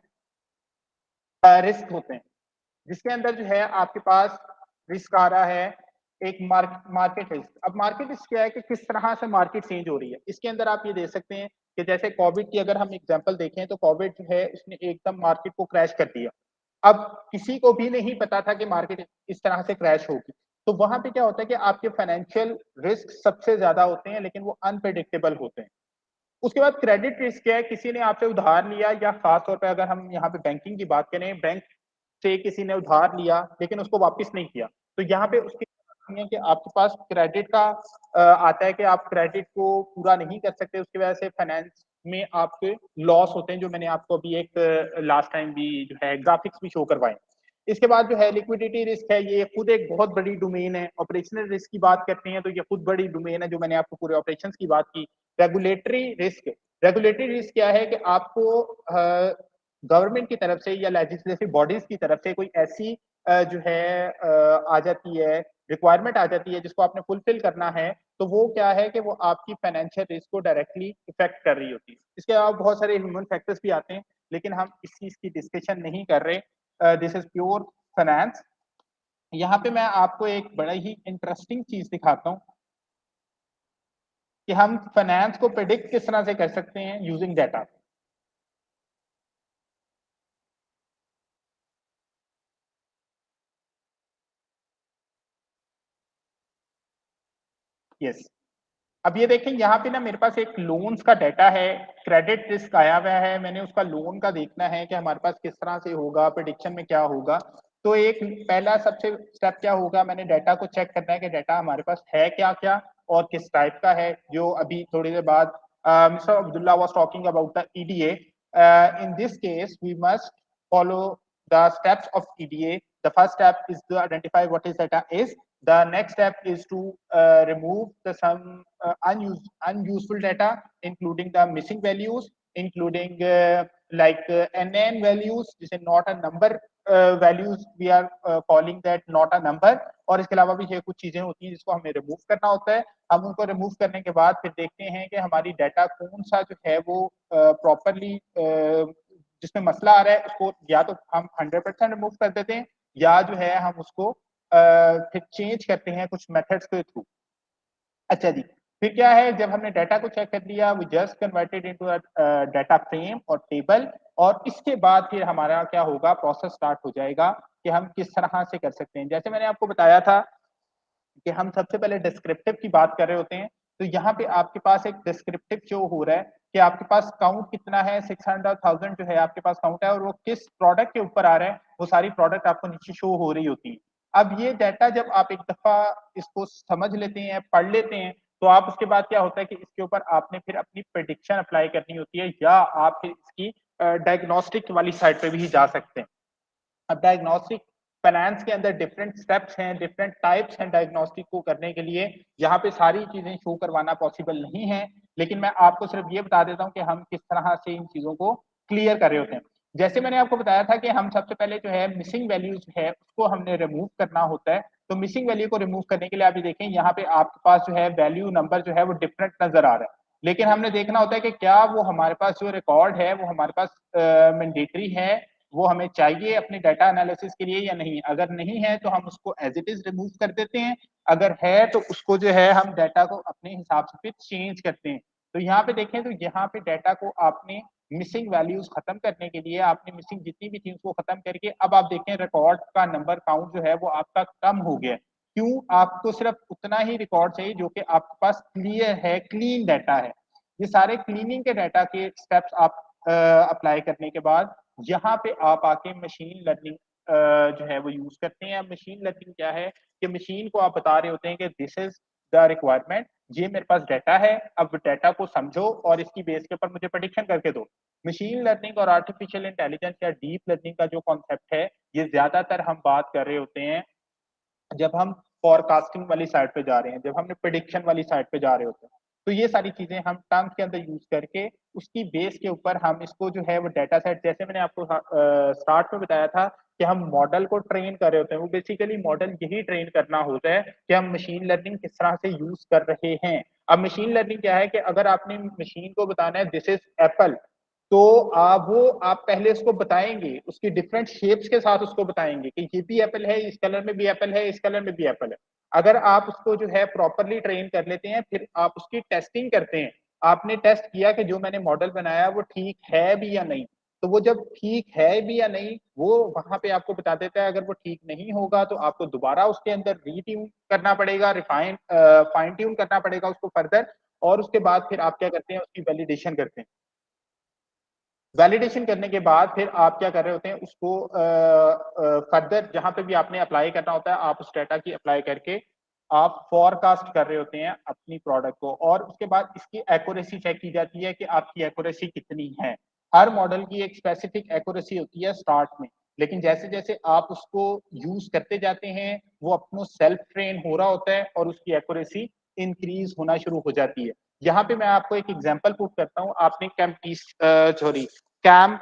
Speaker 2: रिस्क होते हैं, जिसके अंदर जो है आपके पास रिस्क आ रहा है एक मार्केट रिस्क। अब मार्केट रिस्क क्या है कि किस तरह से मार्केट चेंज हो रही है। इसके अंदर आप ये दे सकते हैं कि जैसे कोविड की अगर हम एग्जांपल देखें तो कोविड जो है उसने एकदम मार्केट को क्रैश कर दिया। अब किसी को भी नहीं पता था कि मार्केट इस तरह से क्रैश होगी। तो वहां पे क्या होता है कि आपके फाइनेंशियल रिस्क सबसे ज्यादा होते हैं, लेकिन वो अनप्रेडिक्टेबल होते हैं। उसके बाद क्रेडिट रिस्क क्या है, किसी ने आपसे उधार लिया, या खासतौर पर अगर हम यहाँ पे बैंकिंग की बात करें, बैंक से किसी ने उधार लिया लेकिन उसको वापस नहीं किया, तो यहाँ पे उसके है कि आपके पास क्रेडिट का आता है कि आप क्रेडिट को पूरा नहीं कर सकते, उसकी वजह से फाइनेंस में आपके लॉस होते हैं, जो मैंने आपको अभी एक लास्ट टाइम भी जो है ग्राफिक्स भी शो करवाए। इसके बाद जो है लिक्विडिटी रिस्क है, ये खुद एक बहुत बड़ी डोमेन है। ऑपरेशनल रिस्क की बात करते हैं तो ये खुद बड़ी डोमेन है, जो मैंने आपको पूरे ऑपरेशंस की बात की। रेगुलेटरी रिस्क क्या है कि आपको गवर्नमेंट की तरफ से या लेजिस्लेटिव बॉडीज की तरफ से कोई ऐसी जो है आ जाती है, रिक्वायरमेंट आ जाती है जिसको आपने फुलफिल करना है, तो वो क्या है कि वो आपकी फाइनेंशियल रिस्क को डायरेक्टली इफेक्ट कर रही होती है। इसके अलावा बहुत सारे ह्यूमन फैक्टर्स भी आते हैं, लेकिन हम इस चीज की डिस्कशन नहीं कर रहे। This is pure finance. यहाँ पे मैं आपको एक बड़ा ही इंटरेस्टिंग चीज दिखाता हूँ कि हम फाइनेंस को प्रेडिक्ट किस तरह से कर सकते हैं यूजिंग डाटा। यस, अब ये देखें यहाँ पे ना मेरे पास एक लोन्स का डाटा है, क्रेडिट रिस्क आया हुआ है, मैंने उसका लोन का देखना है कि हमारे पास किस तरह से होगा, प्रेडिक्शन में क्या होगा। तो एक पहला सबसे स्टेप क्या होगा, मैंने डाटा को चेक करना है कि डाटा हमारे पास है क्या क्या और किस टाइप का है। जो अभी थोड़ी देर बाद mister Abdullah was talking about the EDA, in this case we must follow the steps of EDA. The first step is to identify what is data is. The next step is to remove some unuseful data, including the missing values, including NaN values, जिसे not a number values we are calling that not a number। और इसके अलावा भी ये कुछ चीजें होती हैं जिसको हमें रिमूव करना होता है। हम उनको रिमूव करने के बाद फिर देखते हैं कि हमारी डाटा कौन सा जो है वो प्रॉपरली जिसमें मसला आ रहा है उसको या तो हम 100% रिमूव कर देते हैं या जो है हम उसको फिर चेंज करते हैं कुछ मेथड्स के थ्रू। अच्छा जी, फिर क्या है, जब हमने डाटा को चेक कर लिया, we just converted into data frame और टेबल, और इसके बाद फिर हमारा क्या होगा, प्रोसेस स्टार्ट हो जाएगा कि हम किस तरह से कर सकते हैं। जैसे मैंने आपको बताया था कि हम सबसे पहले डिस्क्रिप्टिव की बात कर रहे होते हैं, तो यहाँ पे आपके पास एक डिस्क्रिप्टिव शो हो रहा है कि आपके पास काउंट कितना है, 600,000 जो है आपके पास काउंट है, और वो किस प्रोडक्ट के ऊपर आ रहा है, वो सारी प्रोडक्ट आपको नीचे शो हो रही होती है। अब ये डाटा जब आप एक दफा इसको समझ लेते हैं, पढ़ लेते हैं, तो आप उसके बाद क्या होता है कि इसके ऊपर आपने फिर अपनी प्रेडिक्शन अप्लाई करनी होती है, या आप फिर इसकी डायग्नोस्टिक वाली साइड पे भी जा सकते हैं। अब डायग्नोस्टिक फाइनेंस के अंदर डिफरेंट स्टेप्स हैं, डिफरेंट टाइप्स हैं डायग्नोस्टिक को करने के लिए, यहाँ पे सारी चीजें शो करवाना पॉसिबल नहीं है, लेकिन मैं आपको सिर्फ ये बता देता हूँ कि हम किस तरह से इन चीजों को क्लियर कर रहे होते हैं। जैसे मैंने आपको बताया था कि हम सबसे पहले जो है मिसिंग वैल्यूज है उसको हमने रिमूव करना होता है। तो मिसिंग वैल्यू को रिमूव करने के लिए आप देखें, यहाँ पे आपके पास जो है वैल्यू नंबर जो है वो डिफरेंट नजर आ रहा है, लेकिन हमने देखना होता है कि क्या वो हमारे पास जो रिकॉर्ड है वो हमारे पास मैंडेटरी है, वो हमें चाहिए अपने डाटा एनालिसिस के लिए या नहीं। अगर नहीं है तो हम उसको एज इट इज रिमूव कर देते हैं, अगर है तो उसको जो है हम डाटा को अपने हिसाब से फिर चेंज करते हैं। तो यहाँ पे देखें, तो यहाँ पे डाटा को आपने मिसिंग वैल्यूज खत्म करने के लिए आपने मिसिंग जितनी भी थी उसको खत्म करके अब आप देखें रिकॉर्ड का नंबर काउंट जो है वो आपका कम हो गया। क्यों? आपको सिर्फ उतना ही रिकॉर्ड चाहिए जो कि आपके पास क्लियर है, क्लीन डाटा है। ये सारे क्लीनिंग के डाटा के स्टेप्स आप अप्लाई करने के बाद यहाँ पे आप आके मशीन लर्निंग जो है वो यूज करते हैं। मशीन लर्निंग क्या है कि मशीन को आप बता रहे होते हैं कि दिस इज द रिक्वायरमेंट, ये मेरे पास डाटा है, अब डाटा को समझो और इसकी बेस के ऊपर मुझे प्रेडिक्शन करके दो। मशीन लर्निंग और आर्टिफिशियल इंटेलिजेंस या डीप लर्निंग का जो कॉन्सेप्ट है, ये ज्यादातर हम बात कर रहे होते हैं जब हम फॉरकास्टिंग वाली साइड पे जा रहे हैं, जब हमने प्रेडिक्शन वाली साइड पे जा रहे होते हैं। तो ये सारी चीजें हम टर्म्स के अंदर यूज करके उसकी बेस के ऊपर हम इसको जो है वो डाटा सेट, जैसे मैंने आपको स्टार्ट में बताया था कि हम मॉडल को ट्रेन कर रहे होते हैं, वो बेसिकली मॉडल यही ट्रेन करना होता है कि हम मशीन लर्निंग किस तरह से यूज कर रहे हैं। अब मशीन लर्निंग क्या है कि अगर आपने मशीन को बताना है दिस इज एप्पल, तो आप पहले उसको बताएंगे, उसकी डिफरेंट शेप्स के साथ उसको बताएंगे कि ये भी एप्पल है, इस कलर में भी एप्पल है, इस कलर में भी एप्पल है। अगर आप उसको जो है प्रॉपरली ट्रेन कर लेते हैं, फिर आप उसकी टेस्टिंग करते हैं, आपने टेस्ट किया कि जो मैंने मॉडल बनाया वो ठीक है भी या नहीं, तो वो जब ठीक है भी या नहीं वो वहां पे आपको बता देता है। अगर वो ठीक नहीं होगा तो आपको दोबारा उसके अंदर रीट्यून करना पड़ेगा, फाइन ट्यून करना पड़ेगा उसको फर्दर, और उसके बाद फिर आप क्या करते हैं, उसकी वैलिडेशन करते हैं। वैलिडेशन करने के बाद फिर आप क्या कर रहे होते हैं, उसको फर्दर जहां पे भी आपने अप्लाई करना होता है, आप उस डाटा की अप्लाई करके आप फॉरकास्ट कर रहे होते हैं अपनी प्रोडक्ट को, और उसके बाद इसकी एक्यूरेसी चेक की जाती है कि आपकी एक्यूरेसी कितनी है। हर मॉडल की एक स्पेसिफिक एक्यूरेसी होती है स्टार्ट में, लेकिन जैसे जैसे आप उसको यूज करते जाते हैं वो अपनो सेल्फ ट्रेन हो रहा होता है और उसकी एक्यूरेसी इंक्रीज होना शुरू हो जाती है। यहाँ पे मैं आपको एक एग्जांपल पुट करता हूँ। आपने कैम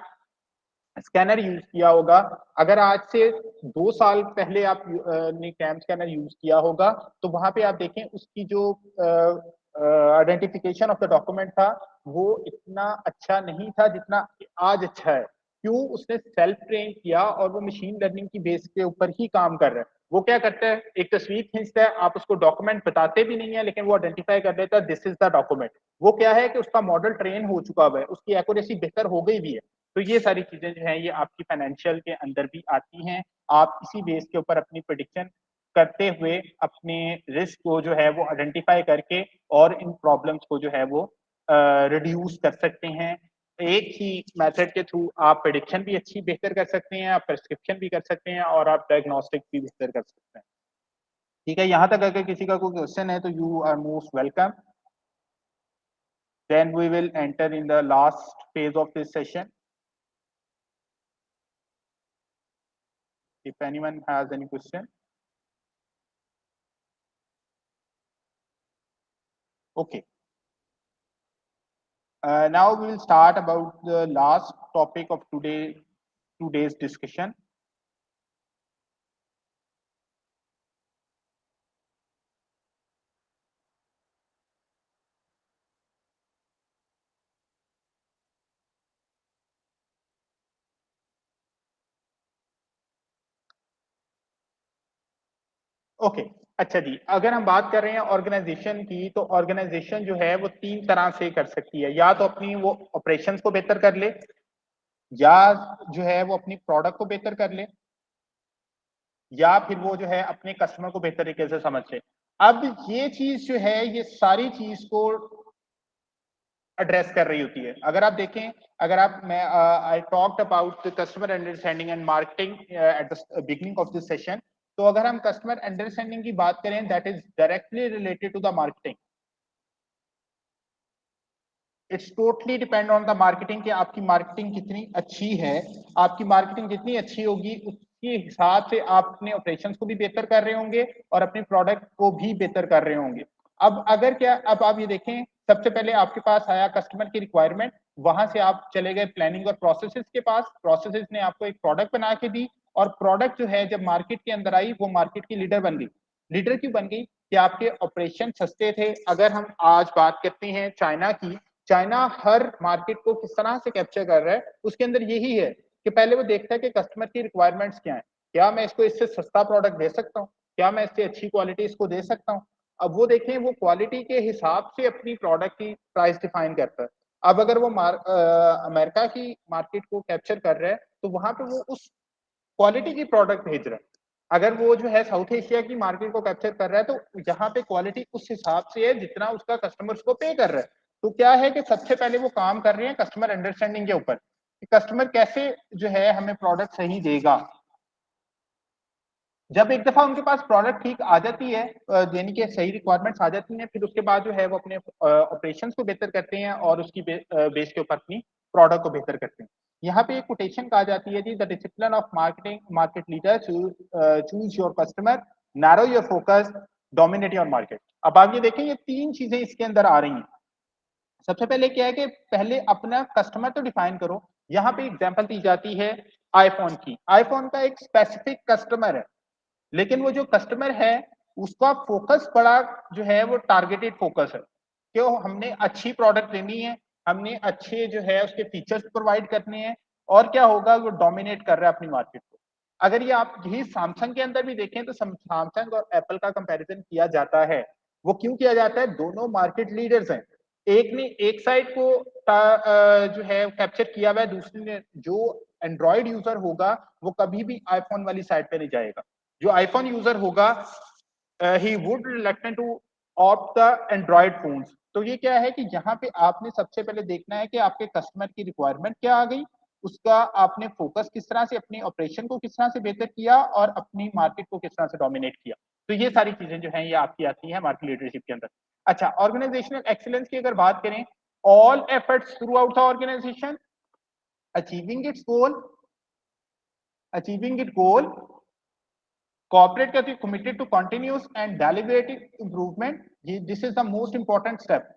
Speaker 2: स्कैनर यूज किया होगा। अगर आज से 2 साल पहले आप ने कैम स्कैनर यूज किया होगा तो वहां पे आप देखें उसकी जो आइडेंटिफिकेशन ऑफ द डॉक्यूमेंट था वो इतना अच्छा नहीं था जितना आज अच्छा है। क्यों? उसने सेल्फ ट्रेन किया और वो मशीन लर्निंग की बेस के ऊपर ही काम कर रहा है। वो क्या करता है, एक तस्वीर खींचता है, आप उसको डॉक्यूमेंट बताते भी नहीं है लेकिन वो आइडेंटिफाई कर लेता है दिस इज द डॉक्यूमेंट। वो क्या है कि उसका मॉडल ट्रेन हो चुका है, उसकी एक्यूरेसी बेहतर हो गई भी है। तो ये सारी चीजें जो है ये आपकी फाइनेंशियल के अंदर भी आती हैं। आप इसी बेस के ऊपर अपनी प्रेडिक्शन करते हुए अपने रिस्क को जो है वो आइडेंटिफाई करके और इन प्रॉब्लम्स को जो है वो रिड्यूस कर सकते हैं। एक ही मेथड के थ्रू आप प्रेडिक्शन भी अच्छी बेहतर कर सकते हैं, आप प्रिस्क्रिप्शन भी कर सकते हैं और आप डायग्नोस्टिक भी बेहतर कर सकते हैं। ठीक है, यहाँ तक अगर किसी का कोई क्वेश्चन है तो you are most welcome. Then we will enter in the last phase of this session. If anyone has any question. Okay. Now we will start about the last topic of today's discussion. Okay अच्छा जी, अगर हम बात कर रहे हैं organisation की, तो organisation जो है वो 3 तरह से कर सकती है। या तो अपनी वो ऑपरेशंस को बेहतर कर ले, या जो है वो अपनी प्रोडक्ट को बेहतर कर ले, या फिर वो जो है अपने कस्टमर को बेहतर तरीके से समझ ले। अब ये चीज जो है, ये सारी चीज को एड्रेस कर रही होती है। अगर आप देखें, अगर आप मैं I talked about the customer understanding and marketing at the beginning of this session. तो अगर हम कस्टमर अंडरस्टैंडिंग की बात करें, that is directly related to the marketing. It's totally depend on the marketing कि आपकी मार्केटिंग कितनी अच्छी है। आपकी मार्केटिंग जितनी अच्छी होगी उसके हिसाब से आप अपने ऑपरेशंस को भी बेहतर कर रहे होंगे और अपने प्रोडक्ट को भी बेहतर कर रहे होंगे। अब अगर क्या, अब आप ये देखें, सबसे पहले आपके पास आया कस्टमर की रिक्वायरमेंट, वहां से आप चले गए प्लानिंग और प्रोसेसेस के पास। प्रोसेसेस ने आपको एक प्रोडक्ट बना के दी, और प्रोडक्ट जो है जब मार्केट के अंदर आई, वो मार्केट की लीडर बन गई। लीडर क्यों बन गई? कि आपके ऑपरेशन सस्ते थे। अगर हम आज बात करते हैं चाइना की, चाइना हर मार्केट को किस तरह से कैप्चर कर रहा है, उसके अंदर यही है कि पहले वो देखता है कि कस्टमर की रिक्वायरमेंट्स क्या है, क्या मैं इसको इससे सस्ता प्रोडक्ट दे सकता हूँ, क्या मैं इससे अच्छी क्वालिटी इसको दे सकता हूँ। अब वो देखें, वो क्वालिटी के हिसाब से अपनी प्रोडक्ट की प्राइस डिफाइन करता है। अब अगर वो अमेरिका की मार्केट को कैप्चर कर रहा है, तो वहां पे वो उस क्वालिटी की प्रोडक्ट भेज रहा है। अगर वो जो है साउथ एशिया की मार्केट को कैप्चर कर रहा है, तो यहाँ पे क्वालिटी उस हिसाब से है जितना उसका कस्टमर उसको पे कर रहा है। तो क्या है कि सबसे पहले वो काम कर रहे हैं कस्टमर अंडरस्टैंडिंग के ऊपर, कि कस्टमर कैसे जो है हमें प्रोडक्ट सही देगा। जब एक दफा उनके पास प्रोडक्ट ठीक आ जाती है, यानी कि सही रिक्वायरमेंट्स आ जाती हैं, फिर उसके बाद जो है वो अपने ऑपरेशंस को बेहतर करते हैं और उसकी बेस के ऊपर अपनी प्रोडक्ट को बेहतर करते हैं। यहाँ पे एक कोटेशन कहा जाती है जी, the discipline of marketing market leader choose your customer, narrow your focus, dominate your market. अब आप ये देखें, ये 3 चीजें इसके अंदर आ रही हैं। सबसे पहले क्या है कि पहले अपना कस्टमर तो डिफाइन करो। यहाँ पे एग्जांपल दी जाती है आईफोन की। आईफोन का एक स्पेसिफिक कस्टमर है, लेकिन वो जो कस्टमर है उसका फोकस बड़ा जो है वो टारगेटेड फोकस है, कि हमने अच्छी प्रोडक्ट देनी है, हमने अच्छे जो है उसके फीचर्स प्रोवाइड करने हैं, और क्या होगा, वो डोमिनेट कर रहा है अपनी मार्केट को। अगर ये आप यही सैमसंग के अंदर भी देखें, तो सैमसंग और एप्पल का कंपैरिजन किया जाता है। वो क्यों किया जाता है? दोनों मार्केट लीडर्स हैं। एक ने एक साइड को जो है कैप्चर किया हुआ है, दूसरे ने, जो एंड्रॉइड यूजर होगा वो कभी भी आईफोन वाली साइड पे नहीं जाएगा। जो आईफोन यूजर होगा, he would reluctant to opt the Android phones. तो ये क्या है कि यहाँ पे आपने सबसे पहले देखना है कि आपके कस्टमर की रिक्वायरमेंट क्या आ गई, उसका आपने फोकस किस तरह से, अपने ऑपरेशन को किस तरह से बेहतर किया, और अपनी मार्केट को किस तरह से डोमिनेट किया। तो ये सारी चीजें जो हैं ये आपकी आती हैं मार्केट लीडरशिप के अंदर। अच्छा, ऑर्गेनाइजेशनल एक्सीलेंस की अगर बात करें, all efforts throughout the organization achieving its goal corporate कहती है committed to continuous and deliberated improvement. ये this is the most important step.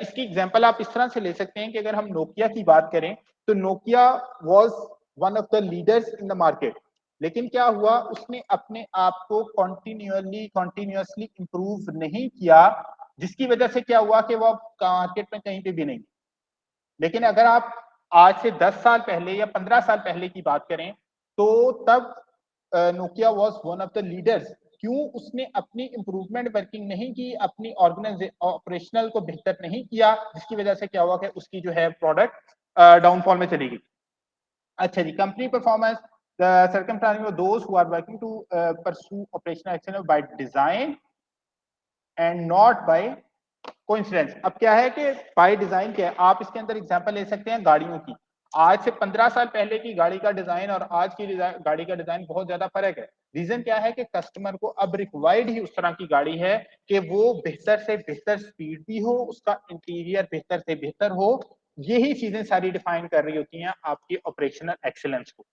Speaker 2: इसकी एग्जांपल आप इस तरह से ले सकते हैं कि अगर हम नोकिया की बात करें, तो Nokia was one of the leaders in the market, लेकिन क्या हुआ, उसने अपने आप को कंटिन्यूअसली इंप्रूव नहीं किया, जिसकी वजह से क्या हुआ कि वो मार्केट में कहीं पे भी नहीं। लेकिन अगर आप आज से 10 साल पहले या 15 साल पहले की बात करें, तो तब Nokia was one of the leaders. क्यों? उसने अपनी इंप्रूवमेंट वर्किंग नहीं की, अपनी ऑपरेशनल को बेहतर नहीं किया, जिसकी वजह से क्या हुआ कि उसकी जो है प्रोडक्ट डाउनफॉल में चली गई। अच्छा जी, company performance, the circumstances of those who are working to pursue operational excellence by design and not by coincidence. अब क्या है कि बाय डिजाइन क्या है, आप इसके अंदर एग्जांपल ले सकते हैं गाड़ियों की। आज से 15 साल पहले की गाड़ी का डिजाइन और आज की गाड़ी का डिजाइन बहुत ज्यादा फर्क है। रीजन क्या है कि कस्टमर को अब रिक्वायर्ड ही उस तरह की गाड़ी है कि वो बेहतर से बेहतर स्पीड भी हो, उसका इंटीरियर बेहतर से बेहतर हो। यही चीजें सारी डिफाइन कर रही होती हैं आपकी ऑपरेशनल एक्सीलेंस को।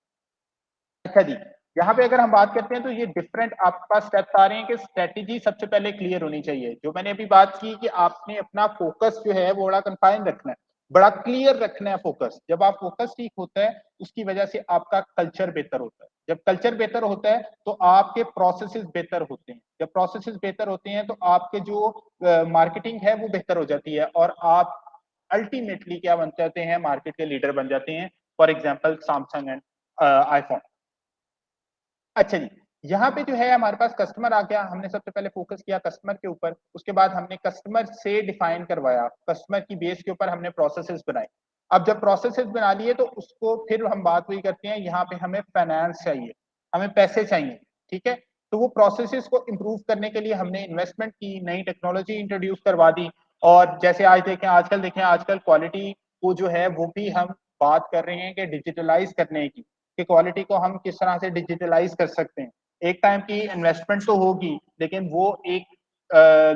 Speaker 2: अच्छा जी, यहाँ पे अगर हम बात करते हैं तो ये डिफरेंट आपके पास स्टेप्स आ रहे हैं कि स्ट्रेटेजी सबसे पहले क्लियर होनी चाहिए। जो मैंने अभी बात की कि आपने अपना फोकस जो है वो बड़ा कंफाइन रखना है, बड़ा क्लियर रखना है फोकस। जब आप फोकस ठीक होता है उसकी वजह से आपका कल्चर बेहतर होता है। जब कल्चर बेहतर होता है तो आपके प्रोसेसेस बेहतर होते हैं। जब प्रोसेसेस बेहतर होते हैं तो आपके जो मार्केटिंग है वो बेहतर हो जाती है और आप अल्टीमेटली क्या बन जाते हैं, मार्केट के लीडर बन जाते हैं। For example Samsung and iPhone. अच्छा जी, यहाँ पे जो है हमारे पास कस्टमर आ गया, हमने सबसे पहले फोकस किया कस्टमर के ऊपर, उसके बाद हमने कस्टमर से डिफाइन करवाया, कस्टमर की बेस के ऊपर हमने प्रोसेसेस बनाए। अब जब प्रोसेसेस बना लिए तो उसको फिर हम बात वही करते हैं, यहाँ पे हमें फाइनेंस चाहिए, हमें पैसे चाहिए, ठीक है। तो वो प्रोसेसेस को इम्प्रूव करने के लिए हमने इन्वेस्टमेंट की, नई टेक्नोलॉजी इंट्रोड्यूस करवा दी। और जैसे आजकल देखें आजकल क्वालिटी को जो है वो भी हम बात कर रहे हैं कि डिजिटलाइज करने की, कि क्वालिटी को हम किस तरह से डिजिटलाइज कर सकते हैं। एक टाइम की इन्वेस्टमेंट तो होगी लेकिन वो एक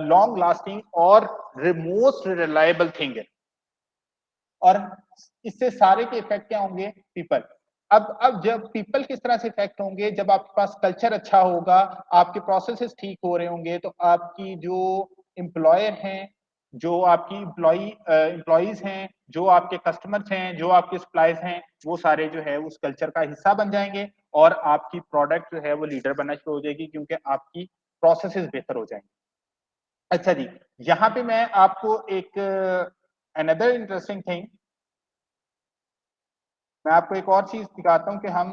Speaker 2: लॉन्ग लास्टिंग और मोस्ट रिलायबल थिंग है। और इससे सारे के इफेक्ट क्या होंगे, पीपल। अब जब पीपल किस तरह से इफेक्ट होंगे, जब आपके पास कल्चर अच्छा होगा, आपके प्रोसेसेस ठीक हो रहे होंगे, तो आपकी जो एम्प्लॉयर हैं, जो आपकी एम्प्लॉइज हैं, जो आपके कस्टमर्स हैं, जो आपके सप्लायर्स हैं, वो सारे जो है उस कल्चर का हिस्सा बन जाएंगे और आपकी प्रोडक्ट जो है वो लीडर बनना शुरू हो जाएगी क्योंकि आपकी प्रोसेसेस बेहतर हो जाएंगे। अच्छा जी, यहाँ पे मैं आपको एक अनदर इंटरेस्टिंग थिंग, मैं आपको एक और चीज दिखाता हूँ कि हम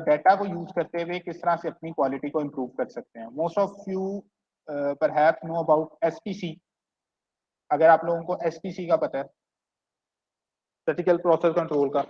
Speaker 2: डाटा को यूज करते हुए किस तरह से अपनी क्वालिटी को इम्प्रूव कर सकते हैं। Most of you perhaps know about SPC. अगर आप लोगों को एसपीसी का पता है, स्टैटिस्टिकल प्रोसेस कंट्रोल का,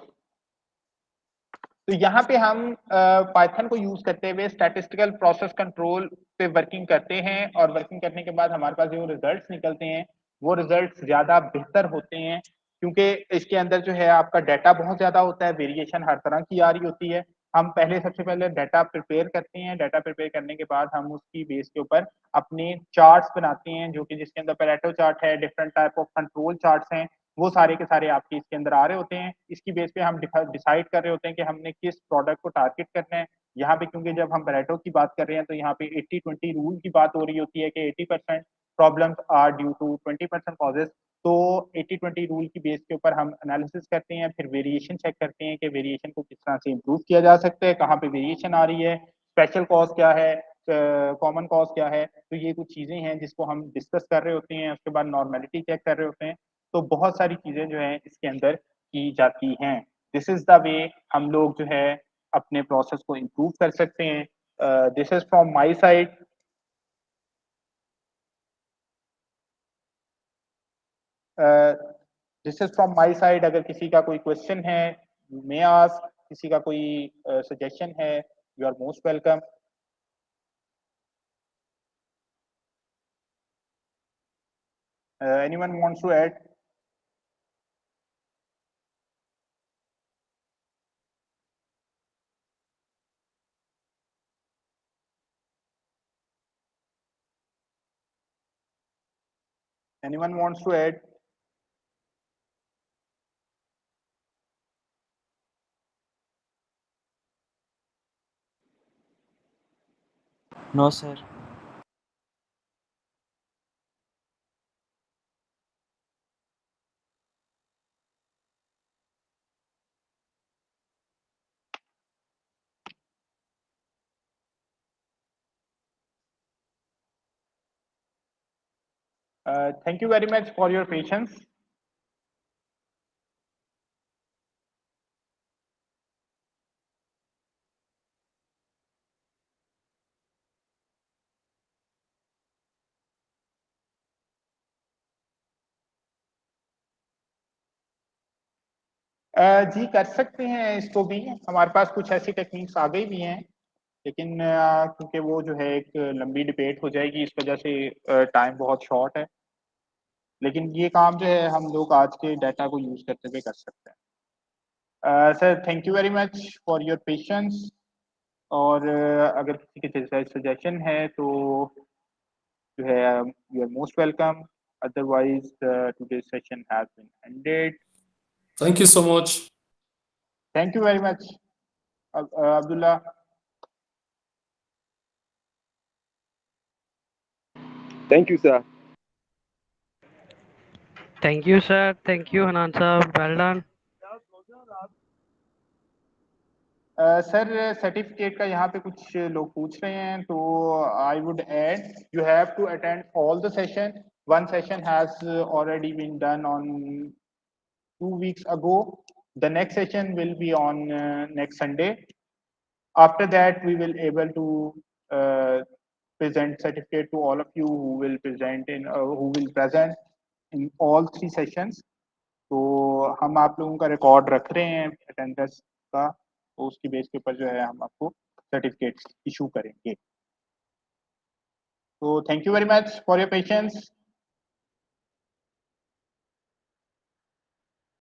Speaker 2: तो यहाँ पे हम पाइथन को यूज करते हुए स्टैटिस्टिकल प्रोसेस कंट्रोल पे वर्किंग करते हैं और वर्किंग करने के बाद हमारे पास जो रिजल्ट्स निकलते हैं वो रिजल्ट्स ज्यादा बेहतर होते हैं क्योंकि इसके अंदर जो है आपका डाटा बहुत ज्यादा होता है, वेरिएशन हर तरह की आ रही होती है। हम पहले सबसे पहले डाटा प्रिपेयर करते हैं, डाटा प्रिपेयर करने के बाद हम उसकी बेस के ऊपर अपने चार्ट्स बनाते हैं, जो कि जिसके अंदर पैरेटो चार्ट है, different type of control charts हैं, वो सारे के सारे आपके इसके अंदर आ रहे होते हैं। इसकी बेस पे हम डिसाइड कर रहे होते हैं कि हमने किस प्रोडक्ट को टारगेट करना है। यहाँ पे क्योंकि जब हम पैरेटो की बात कर रहे हैं तो यहाँ पे 80-20 रूल की बात हो रही होती है कि 80% problems are due to 20% causes. तो 80-20 रूल की बेस के ऊपर हम एनालिसिस करते हैं, फिर वेरिएशन चेक करते हैं कि वेरिएशन को किस तरह से इम्प्रूव किया जा सकता है, कहाँ पे वेरिएशन आ रही है, स्पेशल कॉज क्या है, कॉमन कॉज क्या है। तो ये कुछ चीजें हैं जिसको हम डिस्कस कर रहे होते हैं, उसके बाद नॉर्मेलिटी चेक कर रहे होते हैं। तो बहुत सारी चीजें जो है इसके अंदर की जाती हैं। दिस इज द वे हम लोग जो है अपने प्रोसेस को इम्प्रूव कर सकते हैं। This is from my side. This is from my side. अगर किसी का कोई क्वेश्चन है मे आस्क, किसी का कोई सजेशन है, you are most welcome. Anyone wants to add? Anyone wants to add?
Speaker 5: No, sir.
Speaker 2: Thank you very much for your patience. जी कर सकते हैं इसको भी, हमारे पास कुछ ऐसी टेक्निक्स आ गई भी हैं, लेकिन क्योंकि वो जो है एक लंबी डिबेट हो जाएगी इस वजह से टाइम बहुत शॉर्ट है। लेकिन ये काम जो है हम लोग आज के डाटा को यूज करते हुए कर सकते हैं। Sir thank you very much for your patience, और अगर किसी के सजेशन है तो जो है you are most welcome, otherwise today's session has been ended.
Speaker 6: Thank you so much.
Speaker 2: Thank you very much Abdullah.
Speaker 7: Thank you, sir.
Speaker 8: Thank you, sir. Thank you, Hanan sir. Well done.
Speaker 2: Sir certificate का यहाँ पे कुछ लोग पूछ रहे हैं, तो I would add you have to attend all the session. One session has already been done on 2 weeks ago. The next session will be on next Sunday. After that we will able to present certificate to all of you who will present in all 3 sessions. तो हम आप लोगों का record रख रहे हैं attendance का, तो उसकी बेस के ऊपर जो है हम आपको सर्टिफिकेट इशू करेंगे। तो thank you very much for your patience.